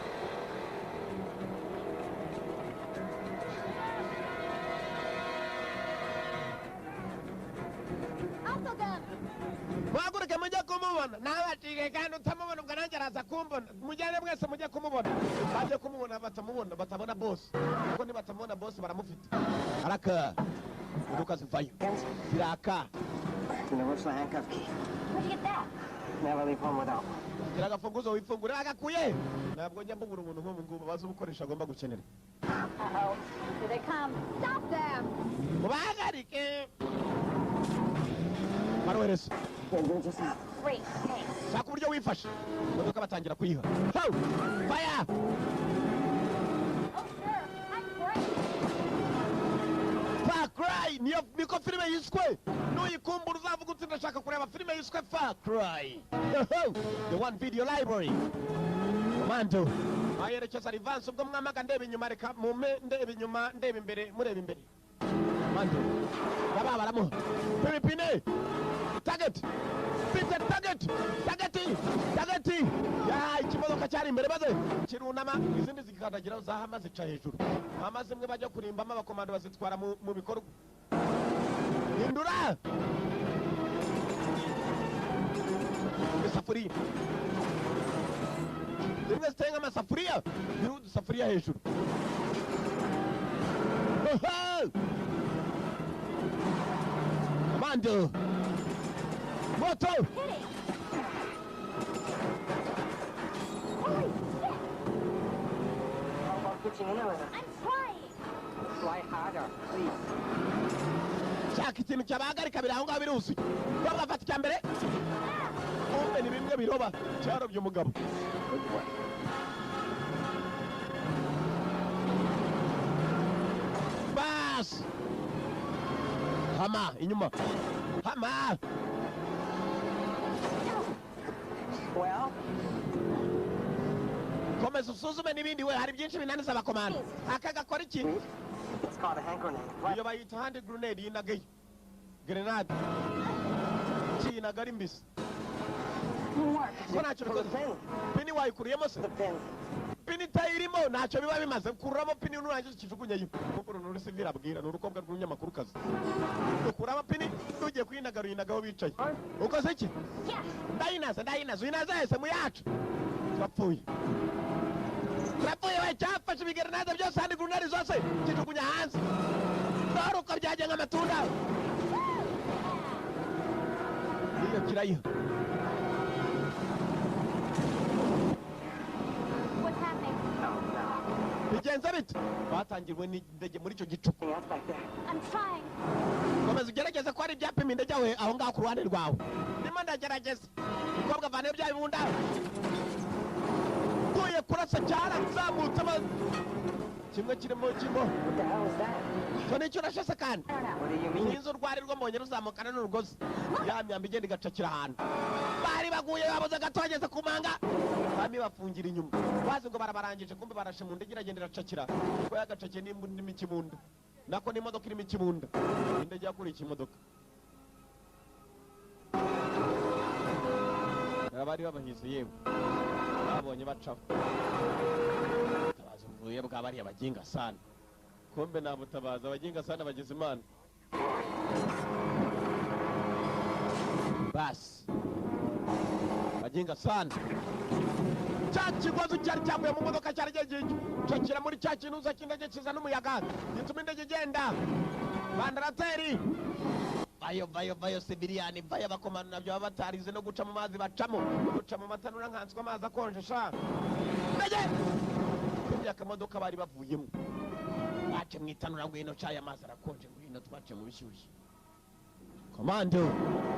Mwagurike mujye kumubona nabatige kandi utamubona ubwo nanjye araza kumbona. Mujyane mwese mujye kumubona. Baje kumubona batamubona batabona boss. Kuko ni batamubona boss baramufite. Araka Uduka zivayo. Ziraka. Universal handcuff key. Where'd you get that? Never leave home without. Gira agafunguzo wifungura agakuye. Ntabwo njya mbugura umuntu nk'ubu ngubu bazi ubukoresha agomba gukenera. Uh-oh. Here they come. Stop them! Mubahagarike. Marohereza. Great, thanks. Shaka uburyo wifashe. Imodoka batangira kuyiha. Ho! Fire! Oh, sure. I'm great. Far Cry niko filime yiswe. Nuyikumbura uzavuga uti ndashaka kureba filime yiswe Far Cry. The One Video Library. Mando. Ayerekeza Rivance ubwo mwamaga ndeba inyuma reka mume ndeba inyuma ndeba imbere mureba imbere. Mando. Baba baramuha. Philippine. Target. Peter target. Target. Ya ikimodoka cyari imbere baze. Kirunama izindi zikandagira zahama zica hejuru. Amaze imwe bajya kurimbamo abakomando bazitwara mu bikorwa. Hindura. Isafuriya. Rimwe zitenga amasafuriya. Birudu safuriya hejuru. Mando. Moto. Holy shit! How about pitching in with her? I'm trying! Fly harder, please. Shaka ikintu cyabahagarika biri aho ngaho biruzuye. Baba bafata icya mbere. Kumbe ni bimwe biroba cyarobye umugabo. Bas. Hama inyuma. Hama. Well? Komeza usuzume n'ibindi we hari byinshi binaniza abakomando. Aka gakora iki? It's called a hand grenade. Iyo bayita hand grenade yinagaye. Grenade. Yinagari mbisi. Ko ntacyo bikoze. Pini wayikuriyemo se? The pin. Pini tayirimo ntacyo biba bimaze. Kuramo pini nurangiza ikijugunye yiwe. Kuko nuri sivira abwira n'urukobwa rw'umunyamakuru kazi. Kuramo pini tugiye kwinagara yinagaho bicaye. Ukoze iki? Ndayinaza. Uyinaza ese mu yacu. Twapfuye we cyafashe ibigerenade byose handi grenade zose kijugunya hanze. Ndaruka byaje nk'amatunda. Iyo kirayiha. What's happening? Bigenze bite? Batangirwe n'indege muri icyo gicuku. I'm trying. Komeza ugerageze ko ari ibyapima indege aho ngaho ku ruhande rwawe. Ndimo ndagerageza. Umukobwa avana ibya bibunda. Tuye kurasa cyarazamutse kimwe kirimo kimbo. What the hell is that? Cyo nicyo urashese kandi. What do you mean? Inzu rwari rwomongera ruzamukana n'urugozi. Ya myamba igenda igacakira ahantu. Bari baguye babuze gatogeze kumanga. Bami bafungira inyuma. Bazi ngo barabarangije kumbe barashe mu ndege iragenda iracakira. Ko yagacakiye n'imikimunda. Nako n'imodoka irimo ikimunda. Indege yakuriye ikimodoka. Abari babahize yewe. Babonye bacaho. Tabaza uvuye bwabari abaginga sana. Kombe nabutabaza abaginga sana bagize Imana. Bas. Baginga sana. Kibazo cyari cyavuye mu modoka cyari giye cyakira muri cya kintu uza kindege kiza n'umuyaga. Gituma indege igenda. Bandarateri. Bayo Sibiriyani bayo abakomando nabyo batarize no guca mu mazi bacamo. Guca mu matanura nkanswe amazi akonje sha. Ndege. Kubya kamodoka bari bavuyemo. Bace mwitanura ngo ino cyaya amazi arakonje ngo ino twace mu bishyushye. Komando.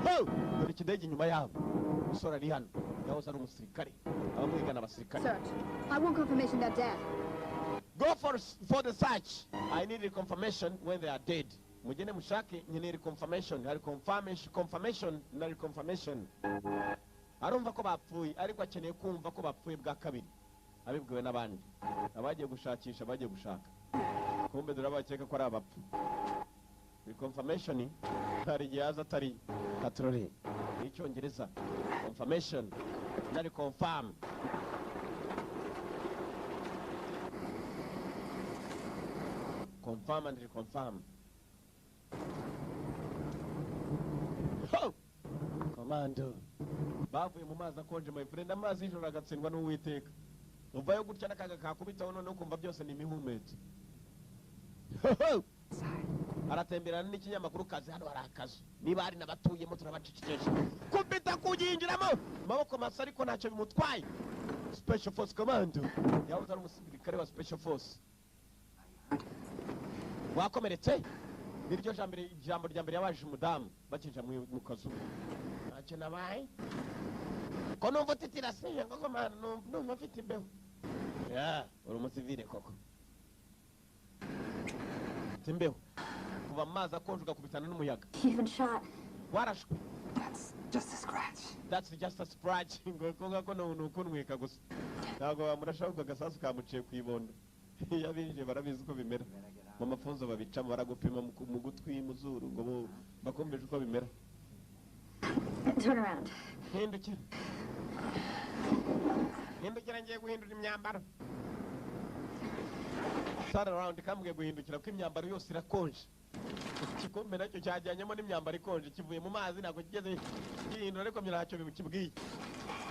Ho! Dore ikidege inyuma yabo. Usora ari hano. Yahoze ari umusirikare. Abamwigana abasirikare. Search. I want confirmation they're dead. Go for the search. I need a confirmation when they are dead. Mugene mushake nkeneye confirmation. Hari confirmation na confirmation. Arumva ko bapfuye ariko akeneye kumva ko bapfuye bwa kabiri. abibwiwe n'abandi abagiye gushakisha bagiye gushaka kumbe dore abakeka ko ari abapfu confirmation hari igihe yaza atari katroli n'icyongereza confirmation nari confirm confirm and reconfirm. Komando bavuye mu mazi akonje my friend, amazi y'ijoro agatsindwa n'Uwiteka, uvayo gutya n'akaga kakubitaho none ukumva byose ni imihumetse. Aratemberana n'ikinyamakuru kazi hano hari akazu, niba hari n'abatuyemo turabacicikesha kubita kuyinjiramo maboko masa ariko ntacyo bimutwaye. Special Force Commando yahoze ari umusirikare wa Special Force. Wakomeretse niryo ijambo rya mbere yabaje umudamu bakinja mu kazu. Ntacyo nabaye ko numva utitira se ngo mana numva afite imbeho. Uri umusivile koko imbeho kuba amazi akonje ugakubitana n'umuyaga. Even shot. Warashwe. That's just a scratch. That's just a scratch. Ngo ko nukunwika gusa ntabwo bamurashaka agasasu kamuciye ku ibondo. Yabinje barabizi uko bimera mu mafunzo babicamo baragupima mu gutwi mu zuru ngo bakumbeje uko bimera. Turn around. Hindukira ngiye guhindura imyambaro. Turn around kambwiye guhindukira ko imyambaro yose irakonje. Igikombe nacyo cyajyanyemo n'imyambaro ikonje kivuye mu mazi ntabwo kigeze gihindura ariko ntacyo bimukibwiye.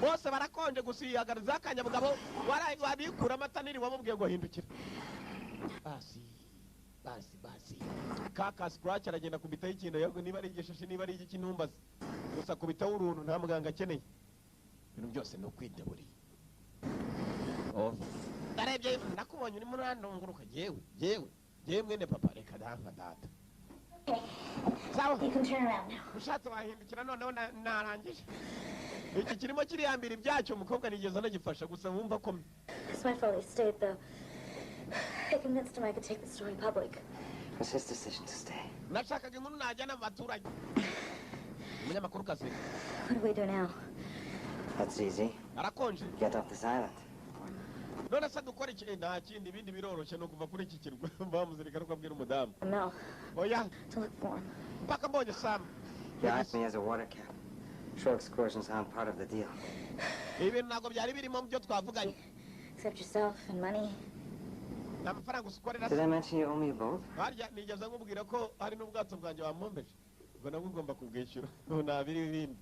Bose barakonje gusiyagariza akanyabugabo warabikura amataniri wamubwiye ngo hindukira. Basi kaka scratch aragenda kubitaho ikintu yago niba ari igishashi niba ari igikinumbaza gusa kubitaho uruntu nta muganga akeneye. Ibintu byose no kwidaburi. Darebye nakubonye uri muri andunguruka yewe mwene papa reka danga data. You can turn around now. Ushatse wahindukira noneho narangije. Iki kirimo kiriyambira ibyacyo umukobwa nigeze anagifasha gusa wumva ko It's my fault he stayed though. I convinced him I could take the story public. It was his decision to stay. nashakaga inkuru najyana mu baturage. Umunyamakuru kazi. What do we do now? That's easy. Arakonje. Get off this island. None se dukora iki nta kindi ibindi biroroshye no kuva kuri iki kirwa bamuzirikana ko abwira umudamu. No. Oya. To look for him. Paka mbonye Sam. You asked me as a water cap. Shore excursions aren't part of the deal. Ibintu ntabwo byari birimo mu byo twavuganye. Except yourself and money. N'amafaranga usikorera. Did I mention you owe me a boat? Harya nigeze nkubwira ko hari n'ubwato bwanjye wamombeje. Ubwo nabwo ugomba kubwishyura. Ntabiri ibindi.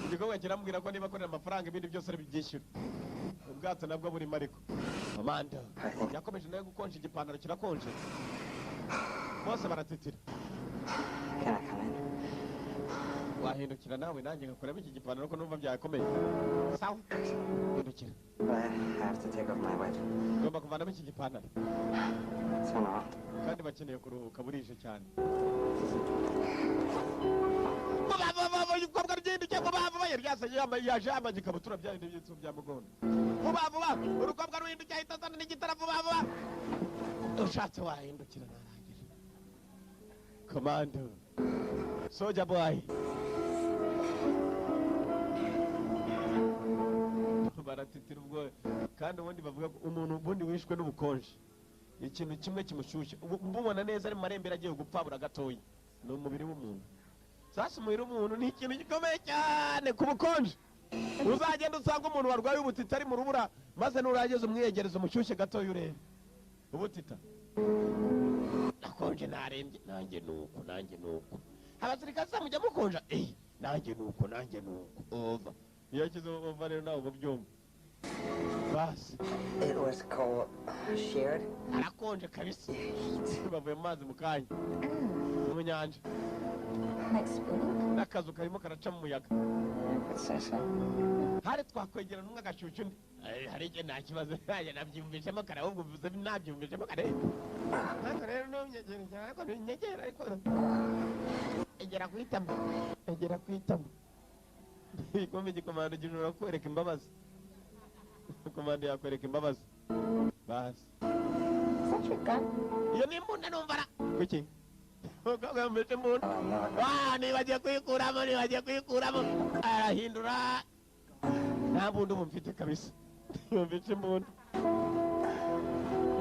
Igikorwa kirambwira ko niba akorera amafaranga ibindi byose ari byishyura. Ubwato nabwo burimo ariko. Amanda. Yakomeje nayo gukonje igipantaro kirakonje. Bose baratitira. Can I come in? Wahindukira nawe nanjye ngakuramo iki gipantaro ko numva byakomeye. Sawa. Hindukira. But I have to take off my wet. Ngomba kuvanamo iki gipantaro. So no. Kandi bakeneye kuruhuka burije cyane. Umukobwa rugendeke vuba yaje yambaye ikabutura byarinde byitso bya mugondo. Vuba urukobwa ruhindukiye ahita azana n'igitara vuba. Ushatse wahindukira narangije. Commando. Soldier boy. Baratitira ubwo kandi ubundi bavuga ko umuntu ubundi wishwe n'ubukonje ikintu kimwe kimushyushye mbubona neza ari marembera agiye gupfabura gatoya no mubiri w'umuntu. Sasa umubiri w'umuntu ni ikintu gikomeye cyane ku bukonje. Uzagenda usanga umuntu warwaye ubutita ari mu rubura maze nurageze umwiyegereza umushyushye gatoya urebe ubutita nakonje narembye nanjye nuko abasirikare samujya mukonja nanjye nuko over yakize over rero nawe ubyumva basi. It was called shared. Arakonje kabisa bavuye mu mazi mu kanya mu nyanja n'akazu karimo karaca mu muyaga. Hari twakwegera n'umwe agashyushyu undi hari igihe nta kibazo nanjye nabyiyumvishemo kare ahubwo bivuze nabyiyumvishemo kare ntabwo rero ntunyegere cyane ariko ntunyegere ariko egera kwitamo igikombe igikomando gishobora kwereka imbabazi. Komando yakwereka imbabazi basi. Iyo ni imbunda numvara kuki ukabwa mbete mbunda nibagiye kuyikuramo arahindura nta mbunda ubu mfite kabisa mbete mbunda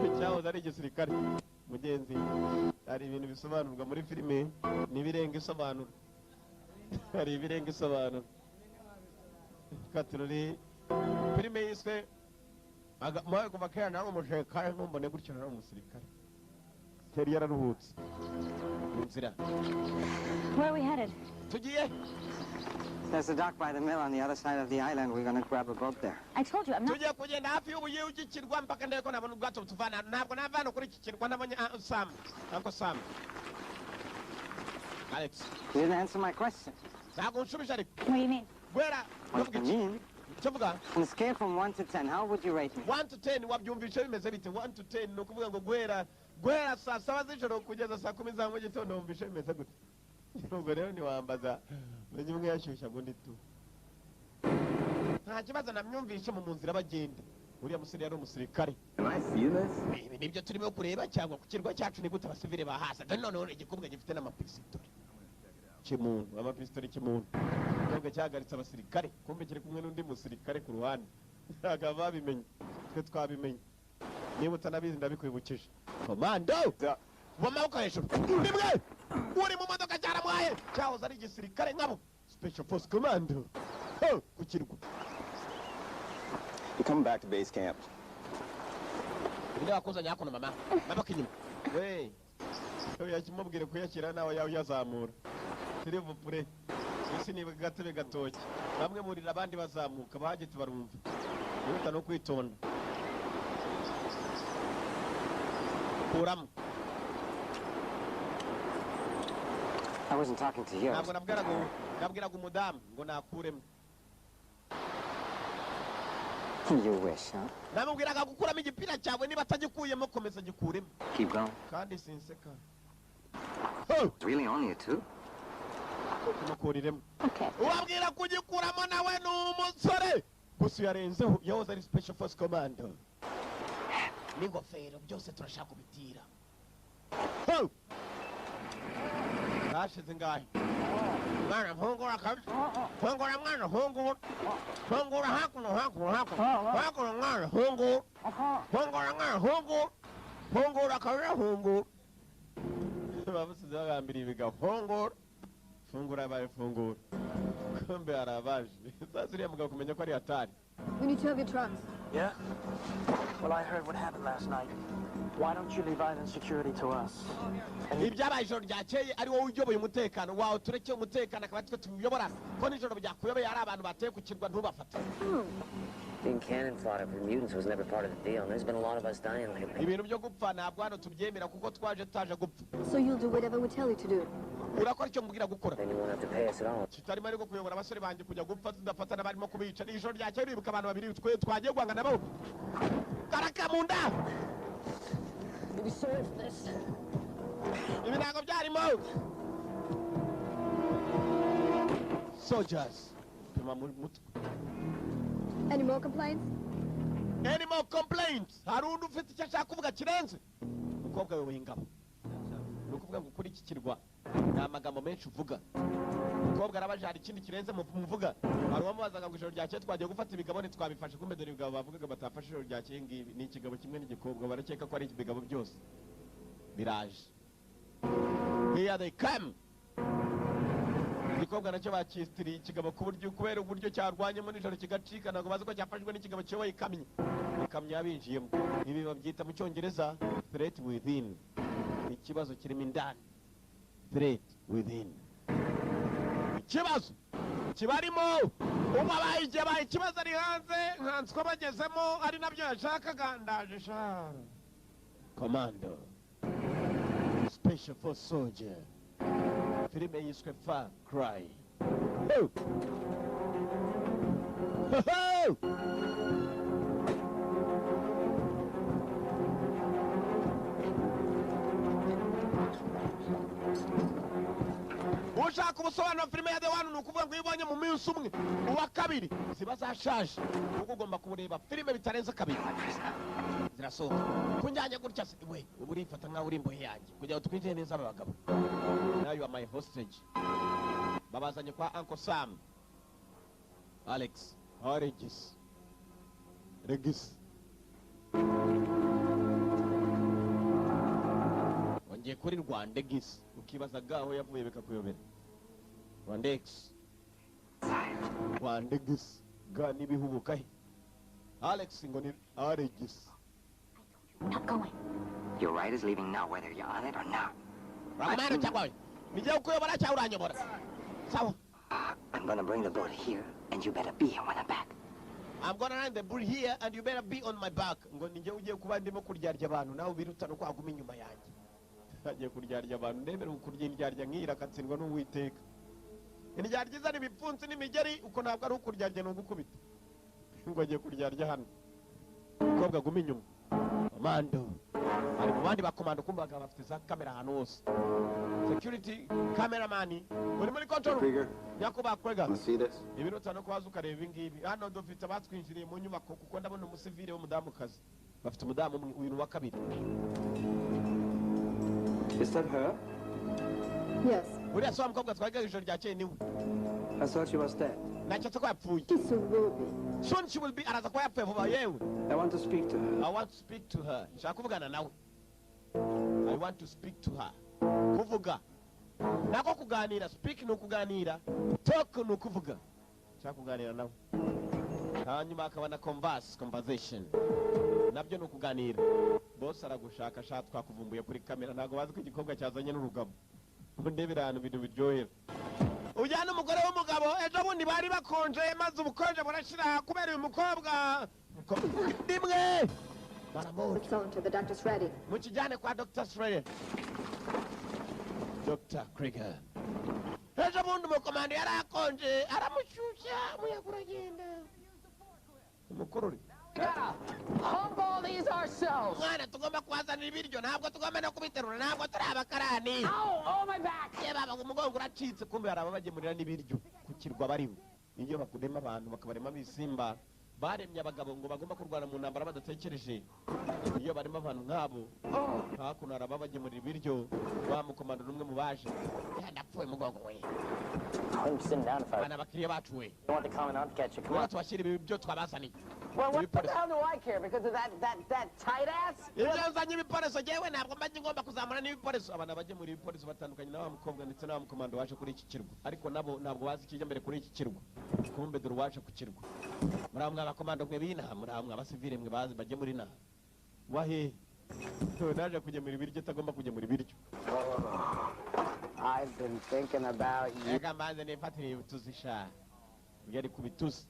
icyahoze ari igisirikare mugenzi hari ibintu bisobanurwa muri filime n'ibirenga isobanuro hari ibirenga isobanuro katururi filime yiswe mwawe kuva kera nari umusirikare ntumbone gutyo nari umusirikare yari yararuhutse mu nzira. Where are we headed? Tugiye. There's a dock by the mill on the other side of the island. We're gonna grab a boat there. I told you, I'm not... Tugiye kugenda hafi y'ubuye w'ikirwa mpaka ndeko ko nabona ubwato butuvana ntabwo navana kuri iki kirwa nabonye Sam Uncle Sam. Alex. You didn't answer my question. Ntabwo nshubije ariko. What do you mean? Gwera. What do you mean? Tuvuga. On a scale from 1 to 10, how would you rate me? 1 to 10 wabyumvishe bimeze bite? 1 to 10 no kuvuga ngo gwera saa 7 z'ijoro kugeza saa 10 za mu gitondo wumvishe bimeze gute? Ubwo rero ntiwambaza menye umwe yashyushya ngo ndi tu. Nta kibazo namyumvishe mu nzira bagenda. Uriya musore yari umusirikare. Ibi nibyo turimo kureba cyangwa ku kirwa cyacu ni gute abasivile bahasa. None igikobwa gifite n'amapisitoli. Kimuntu, amapisitoli kimuntu. Nubwo cyagaritse abasirikare, kumbe kiri kumwe n'undi musirikare ku ruhande. Ntago babimenye. Twe twabimenye. Niba utanabizi ndabikwibukije. Komando! Wamaboko hejuru. Ndimwe! Uri mu modoka cyaramwaye. Cyahoze ari igisirikare nkabo. Special Force Commando. Oh, ku kirwa. You're coming back to base camp. Ninde wakoza nyakono mama? Mama kinyuma. We. Yakimubwire kuyakira nawe yawe yazamura. Sirivu pure. Isi ni gatebe gatoki. Bamwe murira abandi bazamuka bahagite barumva. Uruta no kwitonda. Kuram. I wasn't talking to you. Ntabwo nabwiraga umudamu ngo nakuremo. You wish, huh? Namubwiraga gukuramo igipira cyawe niba atagikuyemo komeza gikuremo. Keep going. Kandi sinseka. It's really on you too? Kumukuriremo. Okay. Wabwira kugikuramo nawe n'umusore. Gusa yarenzeho yahoze ari Special Force Commando. N'ingofero byose turashaka kubitira. Rashize ngahe. Mwana mpongora kabisa. Mpongora mwana mpongora. Mpongora hakuno. Hakuno mwana mpongora. Mpongora mwana mpongora. Mpongora kabisa mpongora. Babusize bagambira ibiga mpongora. Fungura baye fungura. Kumbe arabaje. Sasa uriya mugabo kumenya ko ari hatari. We need to have your trunks. Yeah? Well, I heard what happened last night. Why don't you leave island security to us? Ibyabaye ijoro ryakeye ari wowe uyoboye umutekano wawe tureke umutekano akaba twe tumuyobora ko nijoro byakuyobeye ari abantu bateye ku kirwa ntubafate. Being cannon fodder for mutants was never part of the deal, and there's been a lot of us dying lately. Ibintu byo gupfa ntabwo hano tubyemera kuko taje gupfa. So you'll do whatever we tell you to do. Urakora icyo mbwira gukora. Then you won't have to pay us at all. Kitarimo ariko kuyobora abasore banjye kujya gupfa tudafata n'abarimo kubica. Ijoro ryakeye uribuka abantu babiri twagiye guhanga nabo. Karaka munda. Maybe sorry for this. Ibi ntabwo byarimo. Soldiers. Any more complaints? Any more complaints? Hari undi ufite icyo ashaka kuvuga kirenze? Umukobwa we w'ingabo. Ni ukuvuga ngo kuri iki kirwa nta magambo menshi uvuga. Umukobwa arabaje hari ikindi kirenze muvuga. Hari uwamubazaga ngo ijoro ryakeye twagiye gufata ibigabo ntitwabifashe kumbe dore ibigabo bavugaga batafashe ijoro ryakeye ngibi ni ikigabo kimwe n'igikobwa barakeka ko ari ibigabo byose. Biraje. Here they come. Igikobwa nacyo bakistiriye ikigabo ku buryo kubera uburyo cyarwanyemo nijoro kigacika ntabwo bazi ko cyafashwe n'ikigabo kiyoboye ikamyo. Ikamyo yabinjiyemo. Ibi babyita mu Cyongereza threat within. Ikibazo kirimo indani. Threat within. Ikibazo kibarimo uba bayigiye ikibazo ari hanze nkanswe bagezemo ari nabyo yashakaga ndaje sha. Commando. Special Force Soldier. Filime yiswe Far Cry. Oh! Ho-ho! Ushaka ubusobanuro filime ya The One ni ukuvuga ngo ibonye mu minsi umwe uwa kabiri ziba zashaje kuko ugomba kureba filime bitarenze kabiri zirasohoka kunjyanye gutya se we ubu urifata nkaho uri imbohe yanjye kugira ngo twinjire neza aba bagabo. Now you are my hostage. Babazanye kwa Uncle Sam. Alex Regis wongeye kuri Rwandex ukibaza gaho yavuye bikakuyobera. Rwandex ga nibihubuka he. Alex ngo ni Alex. Not going. Your ride is leaving now, whether you're on it or not. Ramano chakwawe. Nije ukuyobora cha uranyobora. Sawa. I'm gonna bring the boat here, and you better be here when I'm back. I'm gonna run the bull here and you better be on my back. Ngo nije ugiye kuba ndimo kuryarya abantu nawe biruta no kwaguma inyuma yanjye. Agiye kuryarya abantu ndemera kurya indyarya nkira katsindwa n'Uwiteka. Indyarya izana ibipfunsi n'imigeri uko ntabwo ari ukuryarya no gukubita. Ngo agiye kuryarya hano. Umukobwa aguma inyuma. Mando. Ari mu bandi bakomando kumbaga bafite za kamera hano hose. Security cameraman uri muri control. Yakuba kwega. Ibinota no kwaza ukareba ingibi. Hano dufite abatwinjiriye mu nyubako kuko ndabona umusivile w'umudamu kazi. Bafite umudamu uyu wa kabiri. Is that her? Yes. Uriya so mukobwa twagaga ijoro ryakeye niwe. I thought she was dead. Naketse ko yapfuye. She soon will be. Soon she will be araza ko yapfuye vuba yewe. I want to speak to her. I want to speak to her. Nshaka kuvugana nawe. I want to speak to her. Kuvuga. Nako kuganira. Speak no kuganira. Talk no kuvuga. Nshaka kuganira nawe. Hanyuma akaba na conversation. Nabyo no kuganira. Boss aragushaka twakuvumbuye kuri kamera ntago bazi ko igikobwa cyazanye n'urugabo. Ndebera hano ibintu biryohera. Ujyana umugore w'umugabo ejo bundi bari bakonje maze ubukonje burashira kubera uyu mukobwa. Dimwe. It's on to the doctor's ready. Mukijyane kwa Dr. Schrader. Dr. Krieger. Ejo bundi umukomando yarakonje aramushyushya muyaga uragenda. Umukururi. Humble these ourselves. Mwana tugomba kwazana ibiryo ntabwo tugomba no kubiterura ntabwo turi abakarani. Oh, my back. Baba umugongo uracitse kumbe haraba bagemurira n'ibiryo kukirwa bariwe. Iyo bakudema abantu bakabarema ibisimba baremye abagabo ngo bagomba kurwana mu ntambara badatekereje. Iyo barema abantu nkabo hakuno haraba bagemurira ibiryo bamukomanda rumwe mu baje. Ndapfuye umugongo we. I'm sitting down if I... Bana bakiriye bacu we. You want the commandant to catch you? Come on. Twashyira ibiryo twabazaniye. Well, what the hell do I care? Because of that tight ass? Ibyo nzanye ibiporeso jewe ntabwo mbaje ngomba kuzamura n'ibiporeso abana baje muri ibiporeso batandukanye na wa mukobwa ndetse na wa mukomando waje kuri iki kirwa ariko nabo ntabwo bazi kijya mbere kuri iki kirwa kumbe dore waje ku kirwa muramwe abakomando mwe binaha muramwe abasivile mwe bazi baje muri naha wahe naje kugemura ibiryo tagomba kugemura ibiryo. I've been thinking about you. Ega manze nifatire tuzisha yari kubitusi.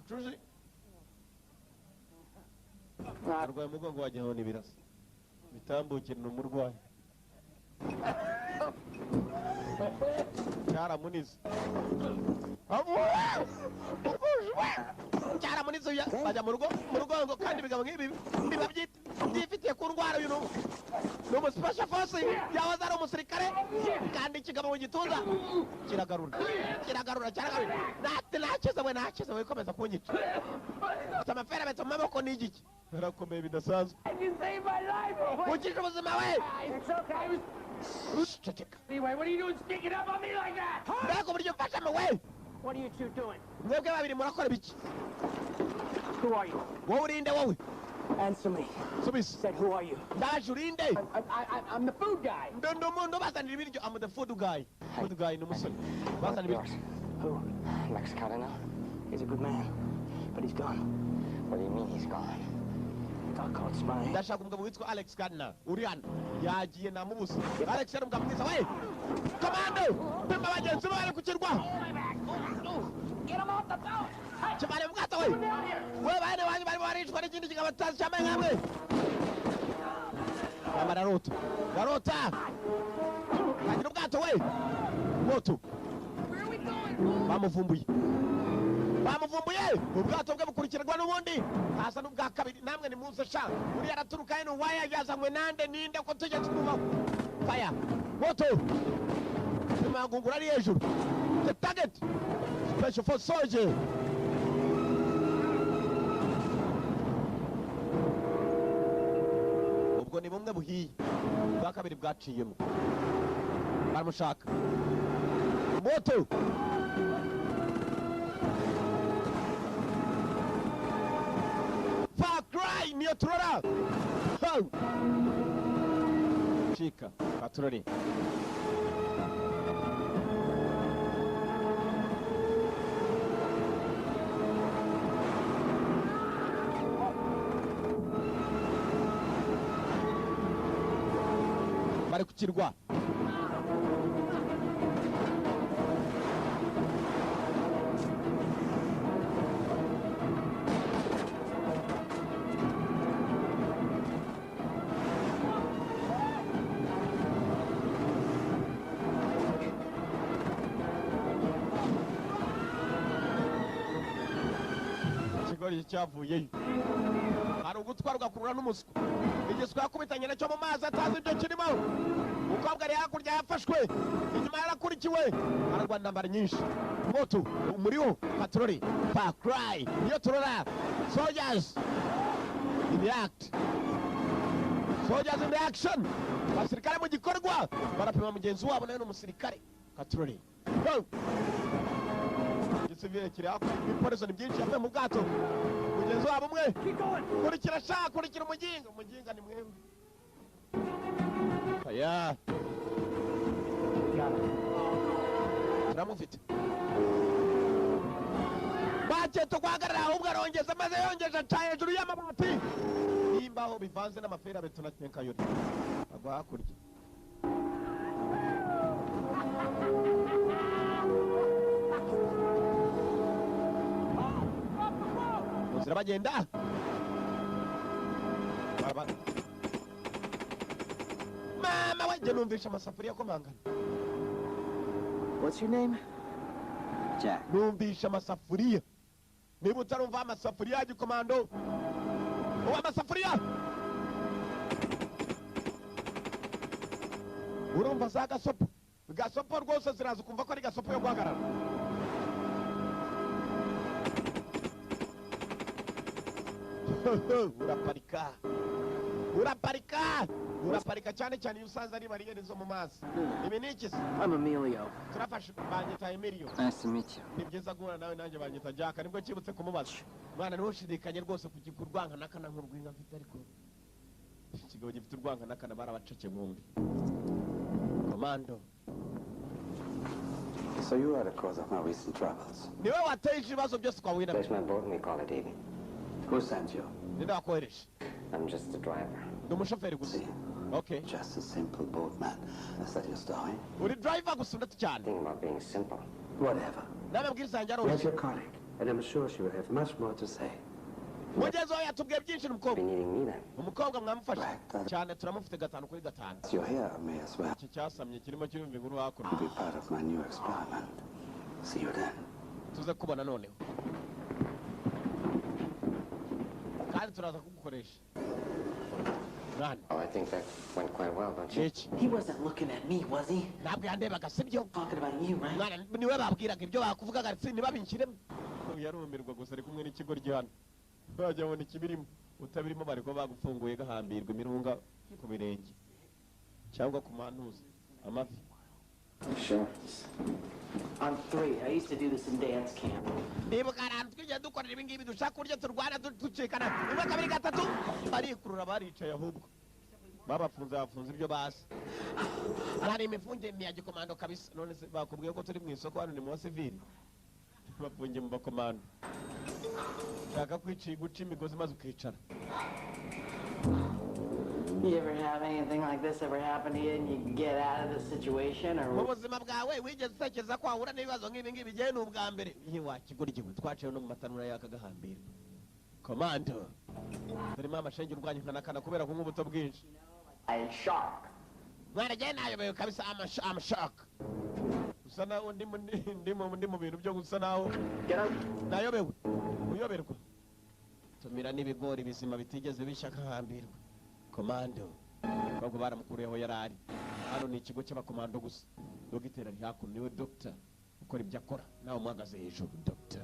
Tuzi. Arwaye umugongo wajyaho n'ibirasa. Bitambukira n'umurwayi. Cyara munize. Cyara munize bajya mu rugongo kandi bigabo nk'ibi biba byifitiye ku ndwara uyu no special force yahoze ari umusirikare kandi kigabo mu gituza kiragarura nakize we komeza kunyica samafera beto maboko n'igiki arakomeye bidasanzwe ukije ubuzima we. It's okay. Anyway, what are you doing sneaking up on me like that? Mbega uburyo mfasha mu we. What are you two doing? Mwebwe babiri murakora biki? Who are you? Wowe urinde wowe. Answer me. Subisi. Said, who are you? Ndaje urinde. I'm the food guy. Ndondo mundo bazanira ibiryo. I'm the food guy. Food guy n'umusore. Bazanira ibiryo. Who? Max Cardinal? He's a good man, but he's gone. What do you mean he's gone? Got caught spying. Ndashaka umugabo witwa Alex Gardner. Uri hano. Yagiye namubuze. Alex yari umugabo mwiza we. Komando! Pimba bagenzi bari ku kirwa. Get him off the boat! Kibale mugata we. We bane wanyu bari barishwa n'ikindi kigabo tazi cyambaye nkamwe. Amara roto. Garota. Agira ubwato we. Moto. Bamuvumbuye. Ubwato bwe bukurikirwa n'ubundi hasa n'ubwa kabiri namwe ni muze sha uri yaraturuka hino waya yazanywe nande ninde ko tujye twubaho fire moto magungura ari hejuru the target special force soldier ubwo ni bumwe buhiye bwa kabiri bwaciyemo baramushaka moto niyo turora cika katurori bari ku kirwa ikigori cyavuyeyo hari ugutwara ugakurura n'umuswa igiswa yakubitanye nacyo mu mazi atazi ibyo kirimo umukobwa ari hakurya yafashwe inyuma yarakurikiwe haragwa intambara nyinshi moto umuriho patroli pakrai niyo turora soldiers in the act soldiers in the action abasirikare mu gikorwa barapima mugenzi wabo nawe n'umusirikare patroli igisivile kiri hakurya ibiporezo ni byinshi yavuye mu bwato mugenzi wabo umwe kurikira sha kurikira umuginga ni mwemwe aya turamufite baceto guhagarara ahubwo arongeza maze yongeje aca hejuru y'amabati n'imbaho bivanze n'amafera beto na kenkayori agwa hakurya nzira bagenda mama we numvisha amasafuriya akomangana. What's your name? Jack. Numvisha amasafuriya niba utarumva amasafuriya ya gikomando uwa amasafuriya urumva za gasopo gasopo rwose ziraza ukumva ko ari gasopo yo guhagarara uraparika cyane cyane iyo usanze ari bariyeri zo mu mazi ibi ni iki se? I'm Emilio. turafashe banyita Emilio. Nice to meet you. ni byiza guhura nawe nanjye banyita Jack nibwo kibutse kumubaza mwana ntushidikanye rwose ku gikurwanga nakana nk'urwinga mfite ariko ikigabo gifite urwanga nakana barabaceke nkumbi komando. So you are the cause of my recent troubles. niwe wateye ibibazo byose twahuye There's nabyo. my boat and we call it even. Who sent you? ninde wakohereje? I'm just a driver. ndi umushoferi gusa. See, okay just a simple boatman. Is that your story? uri driver gusa ndetse cyane Think about being simple. Whatever. n'amabwiriza yanjye Where's aroroshye. your colleague? And I'm sure she will have much more to say. mugezi we yatubwiye byinshi n'umukobwa. Be needing me then. umukobwa mwamufashe Right. cyane turamufite 5 kuri 5. As you're here, I may as well iki cyasamye kirimo kirumva inkuru hakurya. be part of my new experiment. See you then. tuze kubona noneho kandi turaza kugukoresha mwana. Oh, I think that went quite well, don't you? iki He wasn't looking at me, was he? ntabwo yandebaga sibyo Talking about you, right? mwana niwe babwiraga ibyo bakuvugaga ntibabinshyiremo. yarumirwa gusa ari kumwe n'ikigo gihano bajya babona ikibirimo utabirimo bari kuba bagufunguye gahambirwa imirunga ku birenge cyangwa ku mantuza amavi. Sure. I'm 3. I used to do this in dance camp. ndibuka ahantu twigeze dukorera ibi ngibi dushaka uburyo turwana ducikana 1 2 3 barikurura baricaye ahubwo babafunze bafunze ibyo basi. hari imifungire ni ya gikomando kabisa none se bakubwiye ko turi mu isoko hano ni mu civil bafungiye mu bakomando shaka guca imigozi maze ukicara. You ever have anything like this ever happen to you and you get out of the situation mu or buzima bwawe wigeze utekereza ko wahura n'ibibazo nk'ibi ngibi igihe ni ubwa mbere wakiguryiwe twaciye no mu matanura y'akagahambirwa komando turimo amashenge urwanya nkanakana kubera kunywa ubuto bwinshi. I am sharp. mwaragiye nayobewe kabisa amashock usa naho ndi mu bintu byo gusa naho Get up. nayobewe uyoberwa tumira n'ibigori bizima bitigeze bishya kahambirwa komando ahubwo baramukuriyeho yari ari. hano ni ikigo cy'abakomando gusa dogiteri ari hakuno niwe doctor ukora ibyo akora nawe umuhagaze hejuru doctor.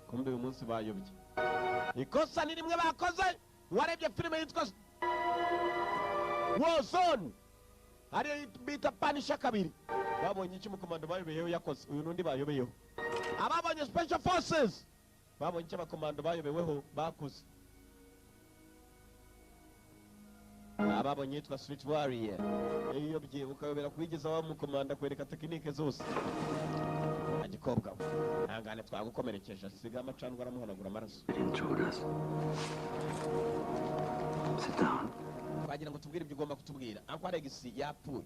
kumbe uyu munsi bayobye ikosa ni rimwe bakoze. warebye filime yitwa Warzone hari bita Punisher 2 babonye iki mukomando bayobeyeho yakoze uyu nundi bayobeyeho ababonye Special Forces babonye icyo abakomando bayobeweho bakoze. Ababonye yitwa Street Warrior iyo byibuka yobera kwigeza wa mukomanda kwereka tekinike zose. Agikobwa ntangane twagukomerekeje siga amacandwa aramuhanagura amaraso. Sit down. Twagira ngo tubwire ibyo ugomba kutubwira. Uncle Alex yapfuye.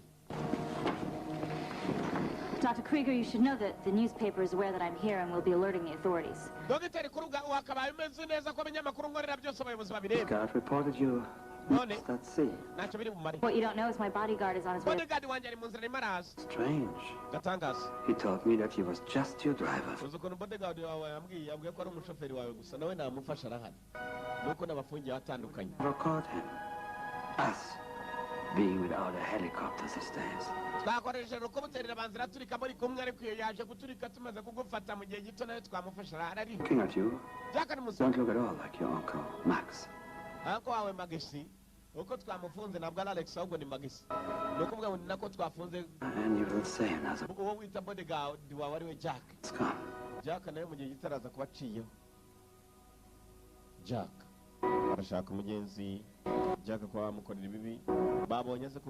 Dr. Krieger, you should know that the newspaper is aware that I'm here and will be alerting the authorities. Dogiteri Kuruga wakabaye umeze neza ko abanyamakuru ngorera byose abayobozi babireba. Scott reported you. Let's see. Ntacyo biri mu mari. What you don't know is my bodyguard is on his way. Bodyguard wanjye ari mu nzira arimo araza. Strange. Gatangaza. He told me that he was just your driver. Uzi ukuntu bodyguard wawe yambwiye ko ari umushoferi wawe gusa nawe namufasha arahari. Nuko n'abafungiye batandukanye. Never caught him. Us. Being without a helicopter these days. Twakoresheje urukobuterera banzira turika muri kumwe ariko iyo yaje kuturika tumaze kugufata mu gihe gito nawe twamufasha arahari. Looking at you. Jaka ni Don't look at all like your uncle, Max. Uncle wawe Magesi. Uko twamufunze nabwo ari Alex ahubwo ni Magesi. Nuko ubwo nako twafunze. And you will say another. Uwo wita bodyguard wawe ari we Jack. Jack nawe mu gihe gitaraza kubaciyeho. Jack arashaka umugenzi. Jack kwa bamukorera ibibi. Babonye aze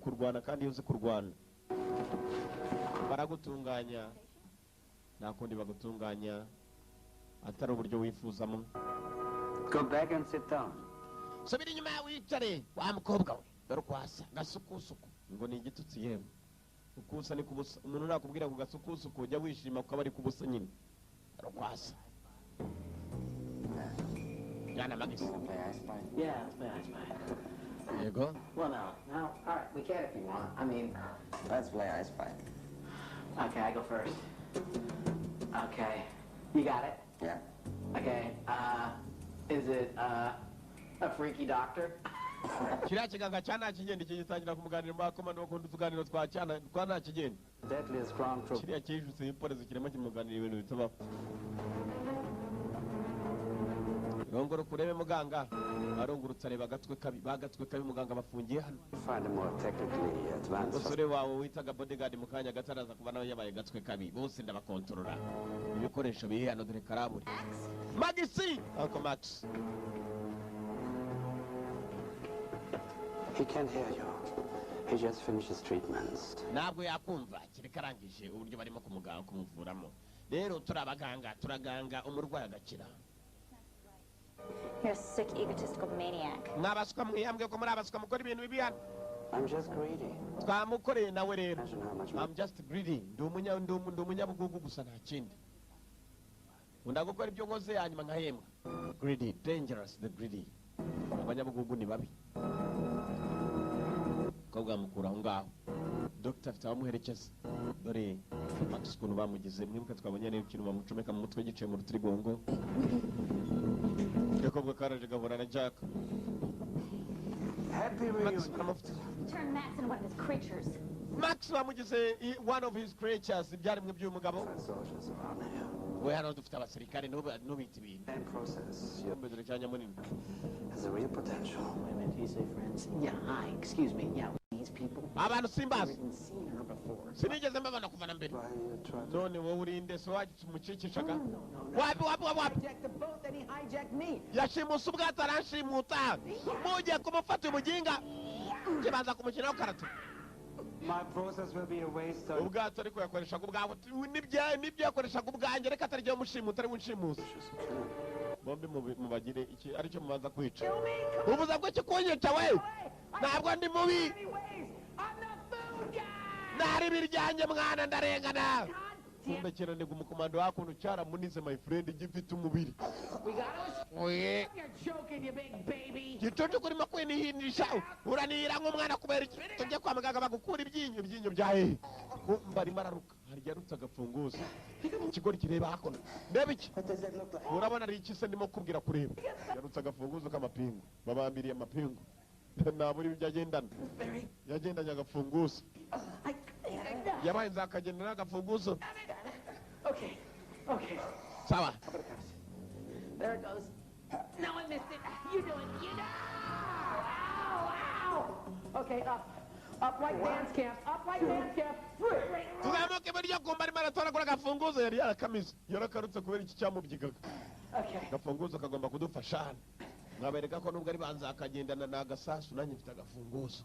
kurwana kandi yuze kurwana. Baragutunganya. Nakundi bagutunganya. Atari uburyo wifuzamo. Go back and sit down. Subira inyuma wicare wa mukobwa we. Dore kwasa gasukusuku. Ngo ni igitutsi yemwe. Ukusa ni kubusa. Umuntu nakubwira ngo gasukusuku ujya wishima ko bari kubusa nyine. Dore kwasa. Yana Magis. Yeah, it's fine. There you go. Well, now, all right, we can if you want. I mean, Let's play I Spy. okay, I go first. Okay, you got it? Yeah. Okay, is it, a freaky doctor? Kiriya kiganga cyana kigenda kigitangira kumuganira mbakomando bakunda tuganiro twa cyana twana kigenda. Deadliest ground troop. Kiriya kijutse iporeze kirema kimuganira ibintu bitaba. Rongoro kurebe muganga arongurutsa reba gatwe kabi bagatwe kabi muganga bafungiye hano. Find a more technically advanced. Usore wawe witaga bodyguard mukanya gataraza kuba nawe yabaye gatwe kabi bose ndabakontorora. Ibikoresho bihe hano dore karaburi. Magisi Uncle Max. He can't hear you. He just finished his treatments. Ntabwo yakumva kirikarangije uburyo barimo kumuganga kumuvuramo. Rero turabaganga turaganga umurwayi agakira. You're a sick, egotistical maniac. Mwabaswa mwiyambwe ko muri abaswa mukora ibintu bibi hano. I'm just greedy. Twamukoreye nawe rero. Imagine how much I'm just greedy. Ndi umunyabugugu gusa nta kindi. Undagukora ibyo nkoze hanyuma nkahembwa. Greedy, dangerous, the greedy. Abanyabugugu ni babi. Kobwa mukura aho ngaho. Dr. afite abamuherekeza. Dore Max ukuntu bamugize mwibuka twabonye neza ikintu bamucomeka mu mutwe giciye mu rutirigongo. Yakobwa karaje gahura na Jack. Happy Max reunion. Turn Max into one of his creatures. Max bamugize one of his creatures ibyaremwe by'umugabo. Soldiers around here. We hano dufite abasirikare n'ubita ibintu. And process. You Mbere cyanya munini. has a real potential. Wait a minute, you say friends? Yeah, hi, excuse me, yeah, these people. Abantu simbazi. I've even seen her before. Sinigeze mbabona kuva na mbere. Why you try to... None wowe urinde so wagicumukikishaga. No. Wapi Hijacked the boat, then he hijacked me. yashimusa ubwato aranshimuta mujye kumufata umuginga kibanza kumukinaho karate. My process will be a waste of... Ubwato ariko yakoreshaga ubwawe nibyo yakoreshaga ubwanjye reka atari ryo mushimuta ari bunshimusa. Bombi mubagire iki aricyo mubanza kwica. Ubuza bwo kikunyica we ntabwo ndi mubi. Nari biryanye mwana ndarengana. Kumbe kera ndi umukomando wakuntu cyara munize my friend gifite umubiri. Oye. Gitoto kuri makwini hindisha uranira nk'umwana kubera iki tujye kwa muganga bagukura ibyinyo byahe. Kumba rimara ruka hari yarutse agafunguzo. Ikigori kireba hakono. Ndebe iki? Urabona ari iki se ndimo kubwira kureba. Yarutse agafunguzo k'amapingu. Babambiriye amapingu. Naburi byagendana. Yagendanye agafunguzo. Yabaye nzakagenda n'agafunguzo. Okay. Sawa. There it goes. No, I missed it. You do it. You know. Ow. Okay, up like dance camp. Up like dance camp. Tuzamuke muri yo kumba ari maratora kuri agafunguzo yari yarakamize. Yarakarutse kubera iki cyamubyigaga. Gafunguzo kagomba kudufasha. Ngabereka ko nubwo ari banza akagendana n'agasasu nanjye mfite agafunguzo.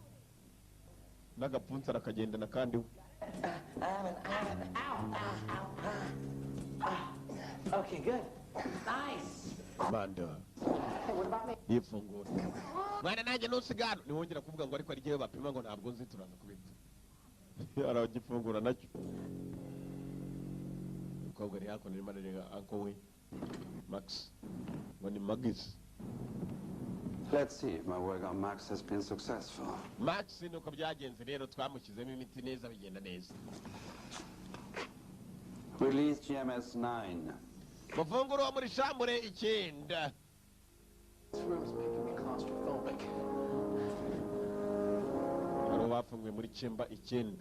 N'agapfunsa rakagendana kandi. Okay, good. Nice. Manda. Hey, what about me? Yifungura. Mwana nanjye nusigano niwongera kuvuga ngo ariko ari gihe bapima ngo ntabwo nzi turaza kubipfa. Aragifungura nacyo. Ukobwa yako ni manenga uncle we. Max. When Magis. Let's see if my work on Max has been successful. Max nuko byagenze rero twamushyizemo imiti neza bigenda neza. Release GMS 9. Mufunguro wo muri shambure 9. This room's making me claustrophobic. Aro bafunguye muri chamber 9.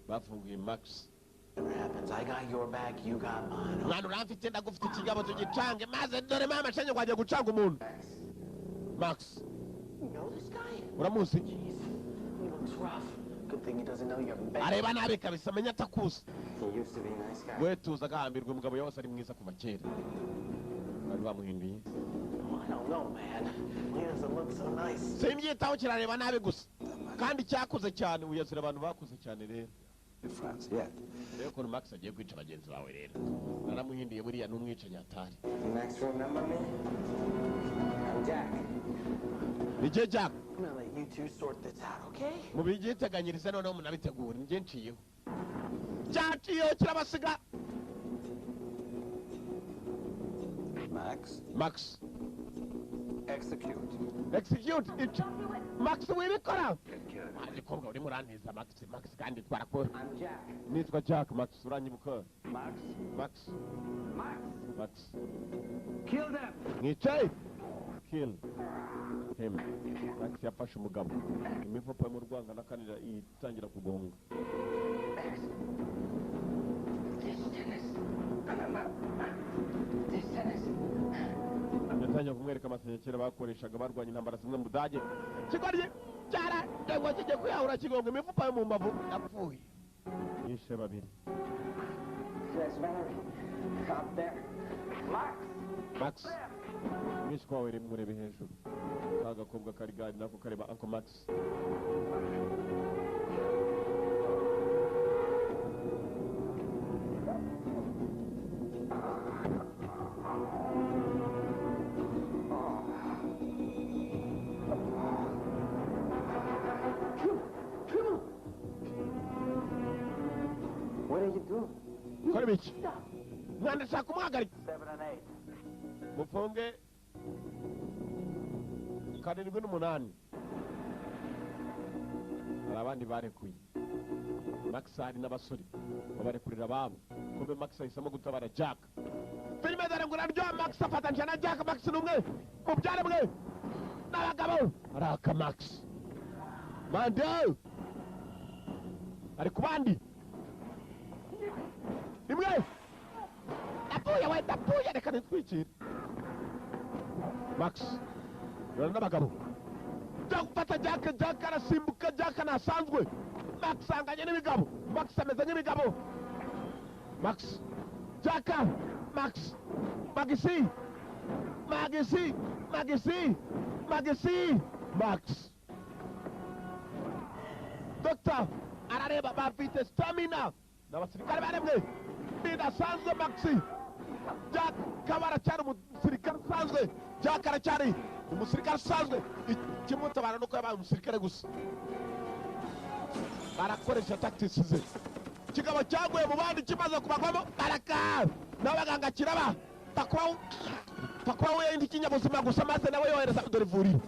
Bafunguye Max. Whatever happens, I got your back, you got mine. Mwana urafite ndagufite ikigabo tugicange maze dore mama canye kwaje gucanga umuntu. Max. You know this guy? Uramuzi? Jeez, he looks rough. Good thing he doesn't know you're bad. Areba nabi kabisa menya atakuzi. He used to be a nice guy. We tuza gahambirwa umugabo yose ari mwiza kuva kera. Bari bamuhinduye. Oh, I don't know, man. He doesn't look so nice. Simbyitaho kirareba nabi gusa. Kandi cyakuze cyane uyazira abantu bakuze cyane rero. France yet. Rero ko Max agiye kwica abagenzi bawe rero. Naramuhinduye buriya n'umwica nyatari. Max, remember me? I'm Jack. Nije Jack. I'm gonna let you two sort this out, okay? Mubigiteganyirize noneho munabitegura nje nciyeho. Cyaciyeho kirabasiga. Max, Max. execute. Execute it. Max wibikora. Good. Ariko uri murantiza Max kandi twarakora. I'm Jack. Nitwa Jack Max uranyibuka. Max, Max. Max, Max. kill them. Mwicaye. Kill him. Max yafashe umugabo. Imifupa mu rwanga nakanira itangira kugonga. Yatangiye kumwereka amasenyekera bakoreshaga barwanya intambara zimwe mu Budage. Kigorye cyara ndego kijye kuyahura kigonga imifupa yo mu mbavu yapfuye. Yishe babiri. Yes, Valerie. Up there. Max. Mwishwa wawe murebe hejuru. Kagakobwa kari gari nako kareba Uncle Max. What are you doing? Kore biki? Mwana shaka umuhagarika. 7 and 8. Mufunge 7 n'umunani. Hari abandi barekuye. Max hari n'abasore babarekurira ababo. Kobe Max ahisemo gutabara Jack. Filime dore ngo naryo Max afatanyije na Jack. Max n'umwe mubyare mwe n'abagabo araka Max. Mando ari kubandi imwe Dapuya reka nitwikire. Max yora n'abagabo gufata Jack arasimbuka. Jack nasanzwe. Max anganye n'ibigabo. Max ameze nk'ibigabo. Max Jack Max Magisi Max Doctor arareba bafite stamina n'abasirikare baremwe bidasanzwe. Maxi Jack kabara cyane umusirikare usanzwe. Jack aracyari umusirikare usanzwe. Ikimutabara nuko yabaye umusirikare gusa. Arakoresha tactics ze. Kigabo cyaguye mu bandi kimaze kubagwamo baraka n'abaganga kiraba takwawe indi kinyabuzima gusa maze nawe yohereza dore vuriro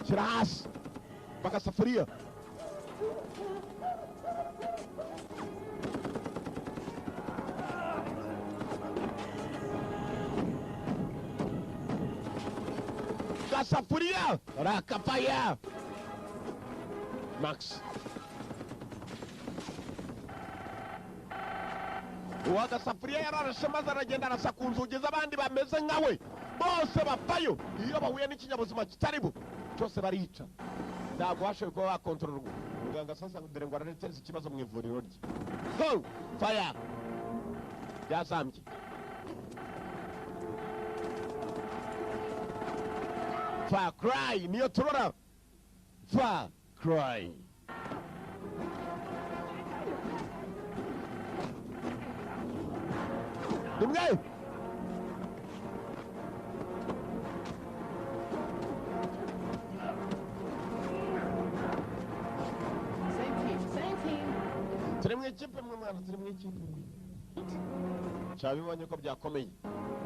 shyira hasi bagasafuriya. Gasafuriya rakapaya. Max uwagasafuriya yararashe maze aragenda arasa ku nzugi z'abandi bameze nkawe bose bapfayo. Iyo bahuye n'ikinyabuzima kitari bo cyose barica. Ntabwo hashoboye kuba bakontororwa. Muganga sasa dore ngo arareteza ikibazo mu ivuriro rye. Go fire byazambye. Far Cry niyo turora. Far Cry. Dimwe. Turi mu ikipe mwe mwana, turi mu ikipe. Cyabibonye ko byakomeye.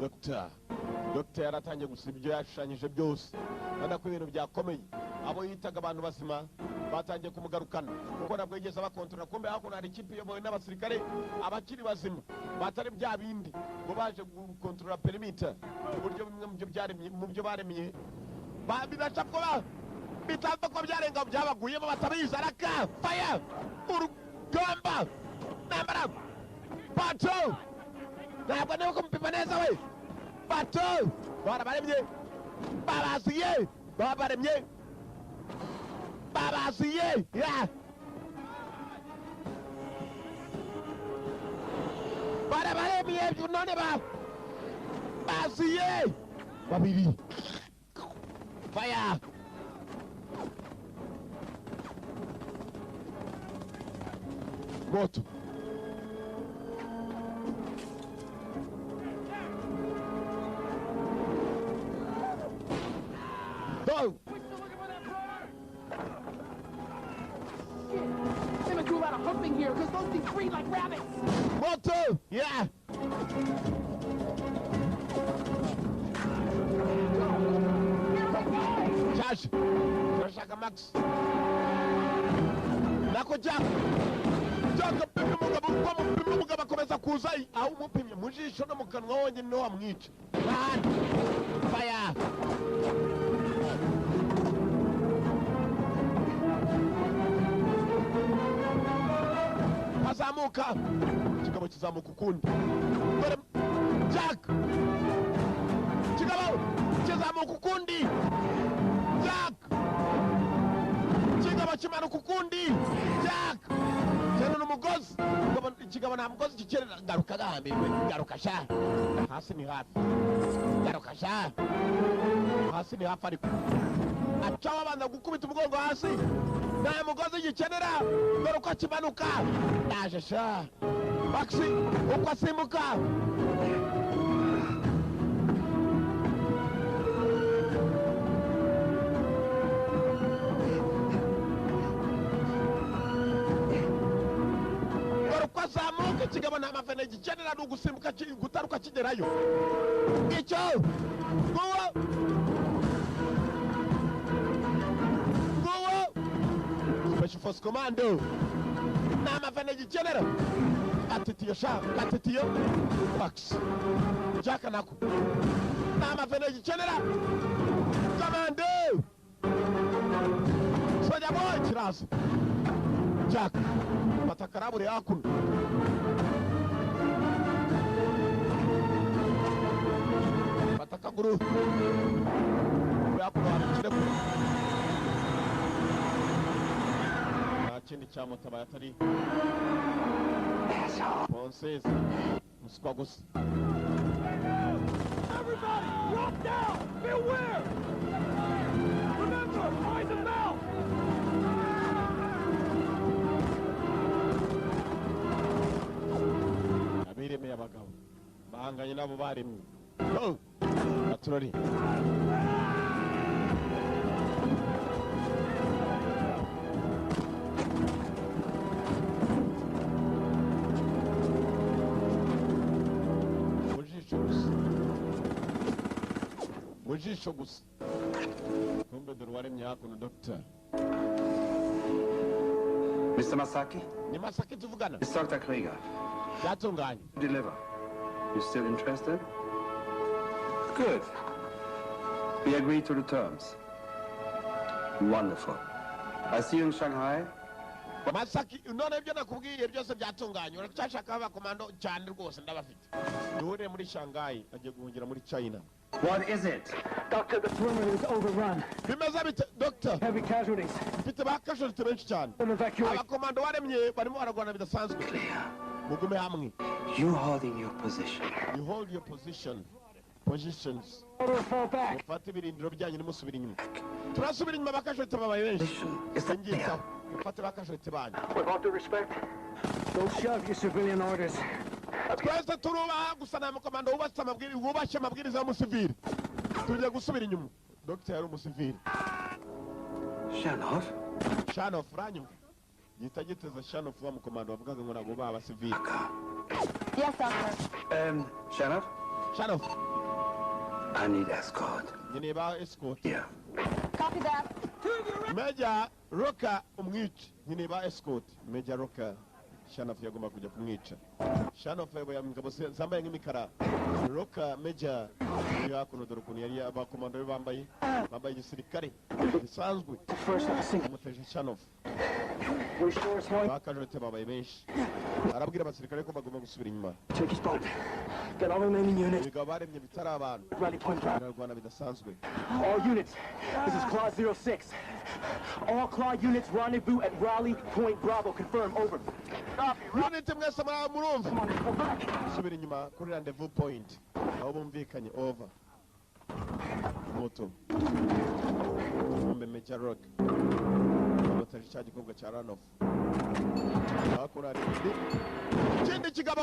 Dr. yaratangiye gusiba ibyo yashushanyije byose. Kandi ko ibintu byakomeye. Abo yitaga abantu basima batangiye kumugarukana. Kuko nabwo yigeze abakontorora, kumbe hakuno hari ikipe iyobowe n'abasirikare abakiri bazima. Batari bya bindi ngo baje gukontorora perimeter. Uburyo bimwe mu byo baremye. Bidasha ko bitamba ko byarenga byabaguyemo batabizi araka. Fire! Urugamba! Nambara! Pato! Ntabwo niho kumupima neza we! Pato! Barabaremye! Babaziye! Babaremye! Babaziye! Yeah! Barabaremye! None baziye! Babiri! Fire! Moto! Go! They're gonna do a lot of humping here because those things breathe like rabbits. Moto! Yeah! Josh! Turashaka Max! Nako Jack! Jack apimye umugabo uko mupimye umugabo akomeza kuza aho umupimye mu jisho no mu kanwa wonyine niho wamwica. Run! Fire! Hazamuka! Kigabo kizamuka ukundi. Dore Jack! Kigabo kizamuka ukundi. Jack! Kigabo kimanuka ukundi. Jack! Kero n'umugozi. Kigabo nta mugozi kikerera. Garuka gahambirwe. Garuka sha. Hasi ni hafi. Garuka sha. Hasi ni hafi ariko. Acaho abanza gukubita umugongo hasi. Nta mugozi gikenera. Garuka kimanuka. Ndaje sha. Maxi uko asimbuka. Garuka zamuka kigabo nta mafene gikenera n'ugusimbuka gutaruka kigerayo. Icyo. Nguwo. Special Force Commando. Nama fene gikenera. Atitiyo sha, atitiyo. Max. Jack nako. Nama fene gikenera. Commando. Soja boy kiraza. Jack. Batakarabure hakuno. Batakaguru. Hakuno harakireko. Ikindi cyamutabaye atari Ponces muswa gusa. Everybody, drop down! Beware! Remember, eyes and mouth! Abiremeye abagabo bahanganye nabo baremye. Naturori. Mujisho gusa. Kumbe dore waremye hakuno Dr. Mr. Masaki? Ni Masaki tuvugana. It's Dr. Krieger. Byatunganye. Deliver. You still interested? Good. We agree to the terms. Wonderful. I see you in Shanghai. Masaki, none ibyo nakubwiye byose byatunganye. Uracyashaka abakomando cyane rwose ndabafite. Duhure muri Shanghai agiye guhungira muri China. What is it? Doctor, the perimeter is overrun. Bimeze bite, Doctor? Heavy casualties. Mfite ba casualty benshi cyane. Abakomando baremye barimo baragwana bidasanzwe. Mugume hamwe. You holding your position. You hold your position. positions. Fall back. Mufate ibirindiro byanyu nimusubira inyuma. Turasubira inyuma bakajwete babaye benshi. Singita. Mufate bakajwete banyu. With all due respect, don't shove your civilian orders. Twese turubaha gusa na mukomando wubashye amabwiriza y'umusivili. Tujya gusubira inyuma. Dr. yari umusivili. Shanov? Shanov uranyumva? Gita giteze Shanov wa mukomando bavugaga ngo nabo baba civil. Yes, officer. Shanov? Shanov. I need escort. You need about escort? Yeah. Copy that. Major Roka umwica. You need about escort. Major Roka. Shanov yagomba kujya kumwica. Shanov yabo ngabo zambaye nk'imikara. Roka Major yakuno dorukuni yari abakomando bambaye igisirikare gisanzwe. Umuteje Shanov. Bakajwete babaye benshi. Arabwira abasirikare ko bagomba gusubira inyuma. Take his boat. Get all remaining units. Biga baremye bitari abantu. Rally point drop. Rwanda bidasanzwe. All units. This is Claw 06. All Claw units rendezvous at Raleigh Point Bravo. Confirm. Over. Unit mwese murumva. Subira inyuma kuri rendezvous point. Aho bumvikanye. Over. Moto. Mbe Major Rock. Batari cya gikorwa cya Ranoff. Bakora ikindi kigabo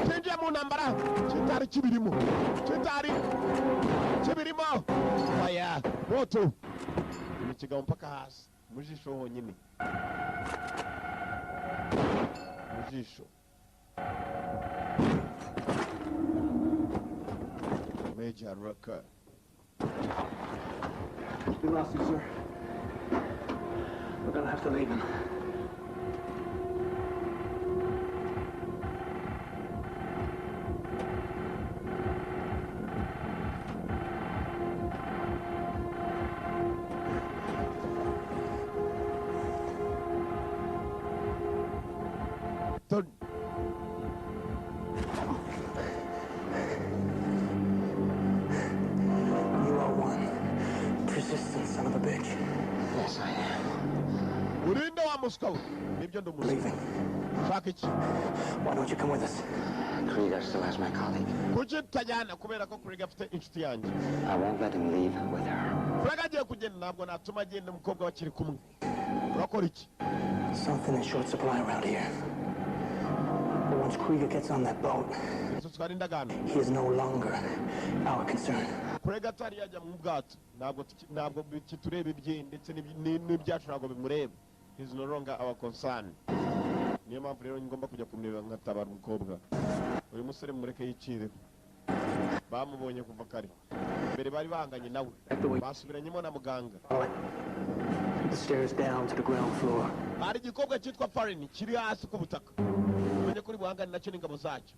kinjiye mu ntambara kitari kibirimo oya moto ni kigabo mpaka hasi mujisho honyine mujisho Major Rocker. We lost you, sir. We're gonna have to leave him. Turn. You are one persistent son of a bitch. Yes, I am. Urinda wa Moscow. Nibyo ndo Leaving. Shaka iki. Why don't you come with us? Krieger still has my colleague. Kuki tutajyana kubera ko Krieger afite inshuti yanjye. I won't let him leave with her. Krieger agiye kugenda ntabwo natuma agenda umukobwa bakiri kumwe. Urakora iki? Something in short supply around here. But once Krieger gets on that boat, he is no longer our concern. Krieger atari yajya mu bwato ntabwo kitureba ibye ndetse n'ibyacu ntabwo bimureba. He is no longer our concern. Niyo mpamvu rero ngomba kujya kumureba nkatabara umukobwa. Uyu musore mureke yicire. Bamubonye kuva kare. Mbere bari bahanganye nawe. Basubiranyemo na muganga. The stairs down to the ground floor. Hari igikobwa cyitwa Farin kiri hasi ku butaka. Umenye kuri buhangane nacyo n'ingabo zacyo.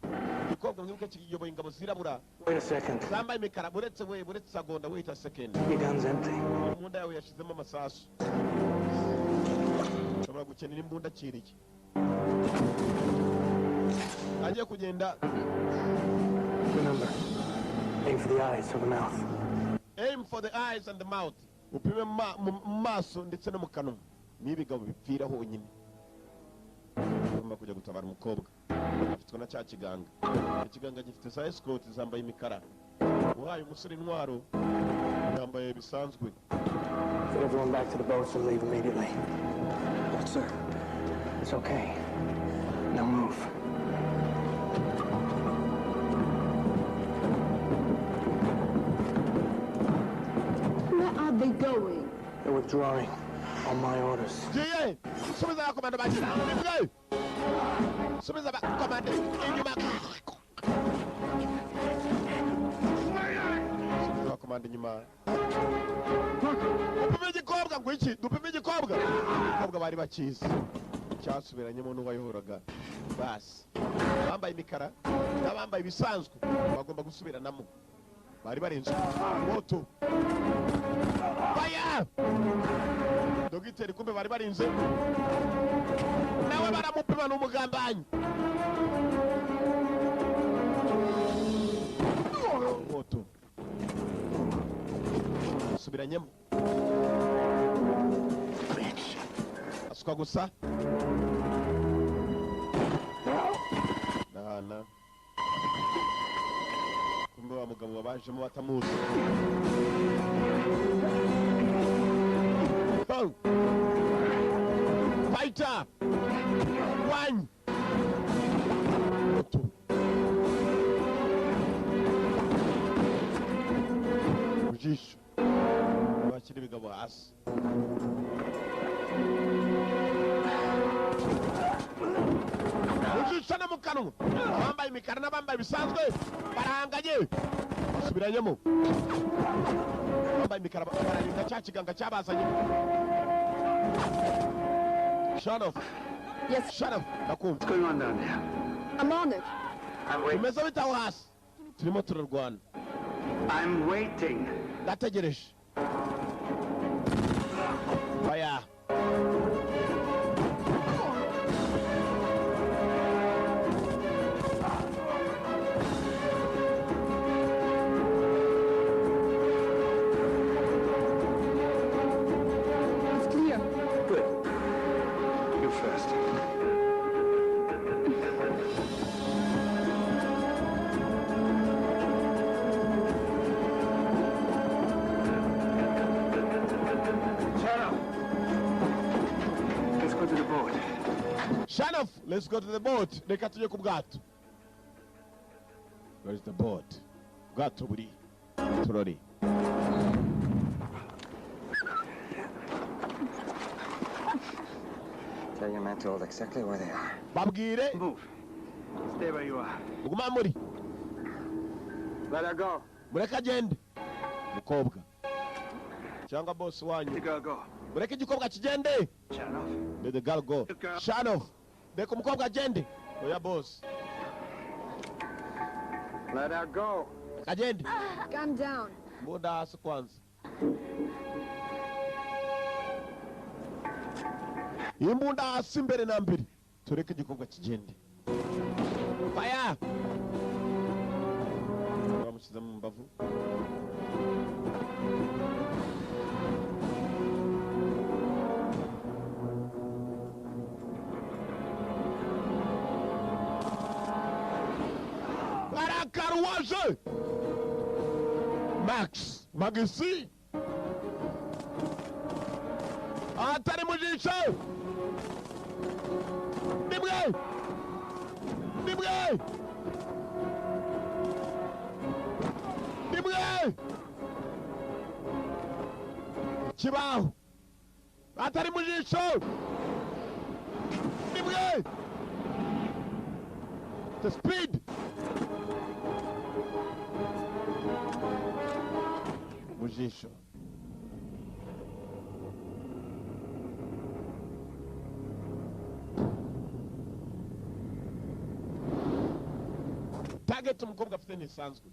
Igikobwa mwibuke kiyoboye ingabo zirabura. Wait a second. Zambaye imikara buretse segonda wait a second. Your gun's empty. Imbunda yawe yashizemo amasasu. Ushobora gukenera imbunda kiriki. Agiye kugenda. Remember, aim for the eyes or the mouth. Aim for the eyes and the mouth. Upime maso ndetse no mu kanwa. N'ibigabo bipfira honyine. Ugomba kujya gutabara umukobwa. Afitwe na cya kiganga. Ikiganga gifite za escort zambaye imikara. Uhaye umusore intwaro yambaye bisanzwe. Get everyone back to the boats and leave immediately. But sir, it's okay. Now move. Where are they going? They're withdrawing on my orders. Jiye! Subiza abakomando bakina. Nivuge! Subiza abakomando inyuma. Subiza abakomando inyuma. Dupime igikobwa ngo iki? Dupime igikobwa. Igikobwa bari bakizi. Cyasubiranyemo n'uwayohoraga. Basi. Bambaye imikara n'abambaye ibisanzwe bagomba gusubiranamo. Bari barinzwe. Moto. Baya! Dogiteri kumbe bari barinze. Nawe baramupima n'umugambanyi. Moto. Subiranyemo. Asuka gusa. kumbe wa mugabo wabajemo batamuzi. Fighter! One! Two. Ujisho. Bakiri bigabo hasi. Ujisho na mukanwa. Bambaye imikara n'abambaye bisanzwe barahanganye. Basubiranyemo. Bambaye imikara bararinda cya kiganga cyabazanye. Shut up. Yes. Shut up. What's going on down there? I'm on it. I'm waiting. Tumeze bitaho hasi. Turimo turarwana. I'm waiting. Ndategereje. Fire. It's clear. Good. You first. Shadow. Let's go to the boat. Shut let's go to the boat. Reka tujye ku bwato. Where is the boat? Bwato buri. Turori. Tell your men to hold exactly where they are. Babwire. Move. Stay where you are. Muguma muri. Let her go. Mureka agende. Mukobwa. Cyangwa boss wanyu. Let the girl go. Mureka igikobwa kigende. Shadow. Let the girl go. The girl. Shut off. Reka umukobwa agende. Oya boss. Let her go. Agende. Calm down. Mbunda hasi kwanza. Imbunda hasi mbere na mbere. Tureke igikobwa kigende. Fire! Bamushyize mu mbavu. Barakaruwaje! Max, Magisi! Atari mu jisho! Nimwe! Nimwe! Nimwe! Kibaho! Atari mu jisho! Nimwe! The speed! Mu jisho. Target umukobwa afite ntisanzwe.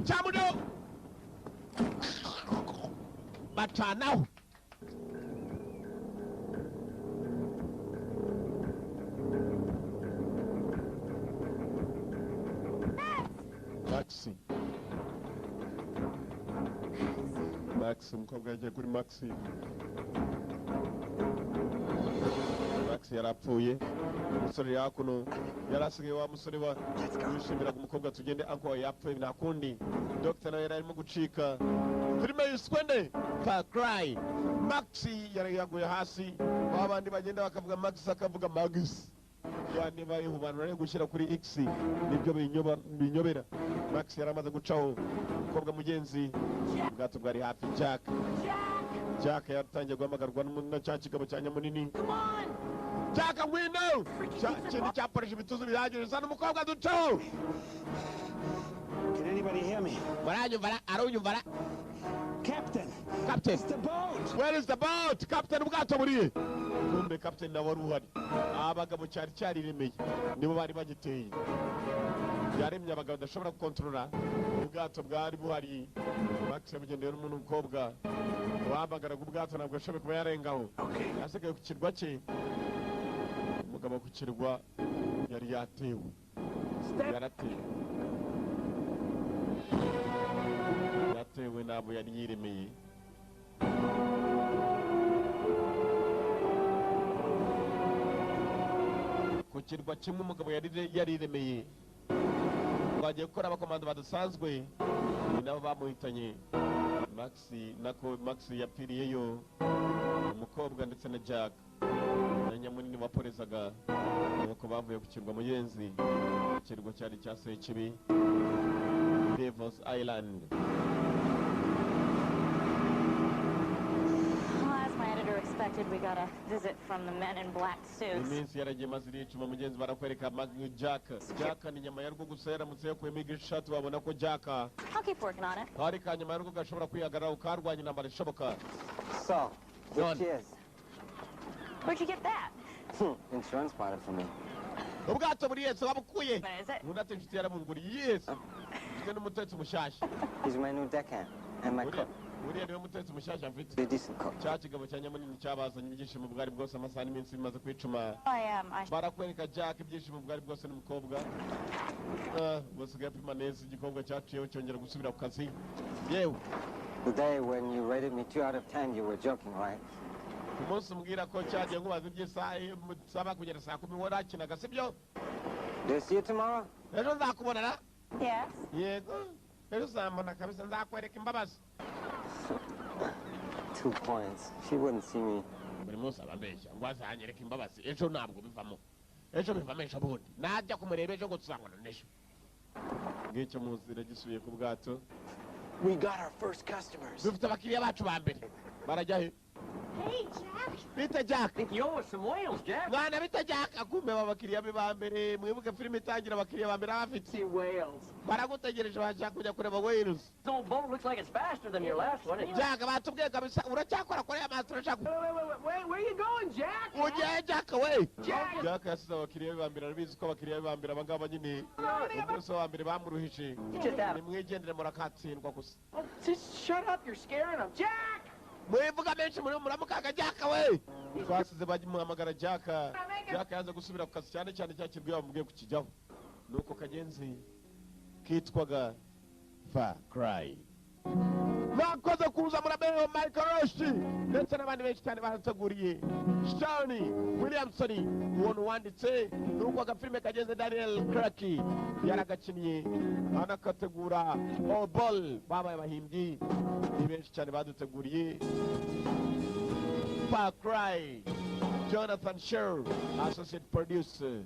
Cyamudo! Bacanaho. Maxi. Maxi, umukobwa yagiye kuri Maxi. Maxi yarapfuye. Umusore yakuno yarasigaye wa musore wa wishimiraga umukobwa tugende anko yapfuye nta kundi. Dr. nawe yarimo gucika. Filime yiswende Far Cry. Maxi yaguye hasi. Abandi bagenda bakavuga Maxi akavuga Magis. Yani bayihubana rero gushyira kuri X nibyo binyobera. Maxi yaramaze gucaho umukobwa mugenzi. Ubwato bwari hafi Jack yatangiye guhamagarwa na cya kigabo cya Nyamunini. Jack ngwino! Kindi cyaporesha ibituzu bihagije sana umukobwa ducaho. Can anybody hear me? Baranyumvara, arunyumvara. Captain! Captain! It's the boat! Where is the boat? Captain, ubwato buriye. Kumbe Captain nawe wari uhari. Abagabo cyari remeye. Nibo bari bagiteye. Yaremye abagabo badashobora gukontorora. Ubwato bwari buhari. Max yamugendeye n'umuntu w'umukobwa. Wabagaraga ubwato ntabwo ashoboye kuba yarengaho. Yasigaye ku kirwa cye. Umugabo ku kirwa yari yatewe. Yaratewe. Yatewe ntabwo yari yiremeye. Ku kirwa kimwe umugabo yari yiremeye. bagiye gukora abakomando badasanzwe ni nabo bamuhitanye. Max yapfiriyeyo, umukobwa ndetse na Jack na Nyamunini waporezaga nuko bavuye ku kirwa Muyenzi, ikirwa cyari cya Sekibi, Devil's Island. Expected, we got a visit from the men in black suits. Iminsi yaragiye maziri icuma mugenzi barakwereka Jack ni nyama yarwo gusa yaramutse yakuye igishatu babona ko Jack. I'll keep working on it. Hari ka nyama yarwo gashobora kwihagarara ukarwanya intambara ishoboka. So, which is? Where'd you get that? Insurance bought it for me. Ubwato buri yese wabukuye. But is it? Unate inshuti yaramunguriye. Yes. Mfite n'umutetsi mushasha. He's my new deckhand and my cook. Uriya niwe mutetsi mushasha mfite. A decent cook. Cya kigabo cya Nyamunini cyabazanye ibyishimo bwari bwose amasaha n'iminsi bimaze kwicuma. I Barakwereka Jack ibyishimo bwari bwose n'umukobwa. Basigaye pima neza igikobwa cyaciyeho cyongera gusubira ku kazi. Yewe. The day when you rated me 2 out of 10, you were joking, right? Umunsi umbwira ko cyagiye nkubaza iby'isaha musaba kugera saa 10 warakinaga sibyo? Do you see you tomorrow? Ejo nzakubonana? Yes. Yego. Ejo uzambona kabisa nzakwereka imbabazi. 2 points. She wouldn't see me. Buri munsi abambeshya ngo azanyereka imbabazi. Ejo ntabwo bivamo. Ejo bivamo ejo bundi. Najya kumureba ejo ngo tuzangana n'ejo. Ngicyo muzira gisubiye ku bwato. We got our first customers. Dufite abakiriya bacu ba mbere. Barajya he? Hey, Jack. Bita Jack. Think you owe us some whales, Jack. Mwana bita Jack akumbe abakiriya be ba mbere. Mwibuke filime itangira abakiriya ba mbere abafite. See whales. Baragutegereje bashaka kujya kureba whales. This old boat looks like it's faster than your last one. Jack batubwiye kabisa uracyakora kuri ya master Jack. Wait, where you going, Jack? Ujye Jack we. Jack. Jack yasize abakiriya be ba mbere arabizi ko abakiriya be ba mbere abangaba nyine. Umunsi wa mbere bamuruhije. Nimwigendere murakatsindwa gusa. Just shut up, you're scaring them. Jack! Mwivuga menshi muri muramukaga Jack we. Twasize bagimuhamagara Jack. Jack yaza gusubira ku kazi cyane cyane cyakirwa bamubwiye kukijyaho. Nuko kagenzi kitwaga Far Cry. Bakoze kuza murabeho Michael Rush ndetse n'abandi benshi cyane bahateguriye. Shawnee Williamson uwo wanditse nuko agafilme kagenze Daniel Craig yaragakinnye anakategura Ball babaye abahimbyi ni benshi cyane baduteguriye. Far Cry Jonathan Sher associate producer.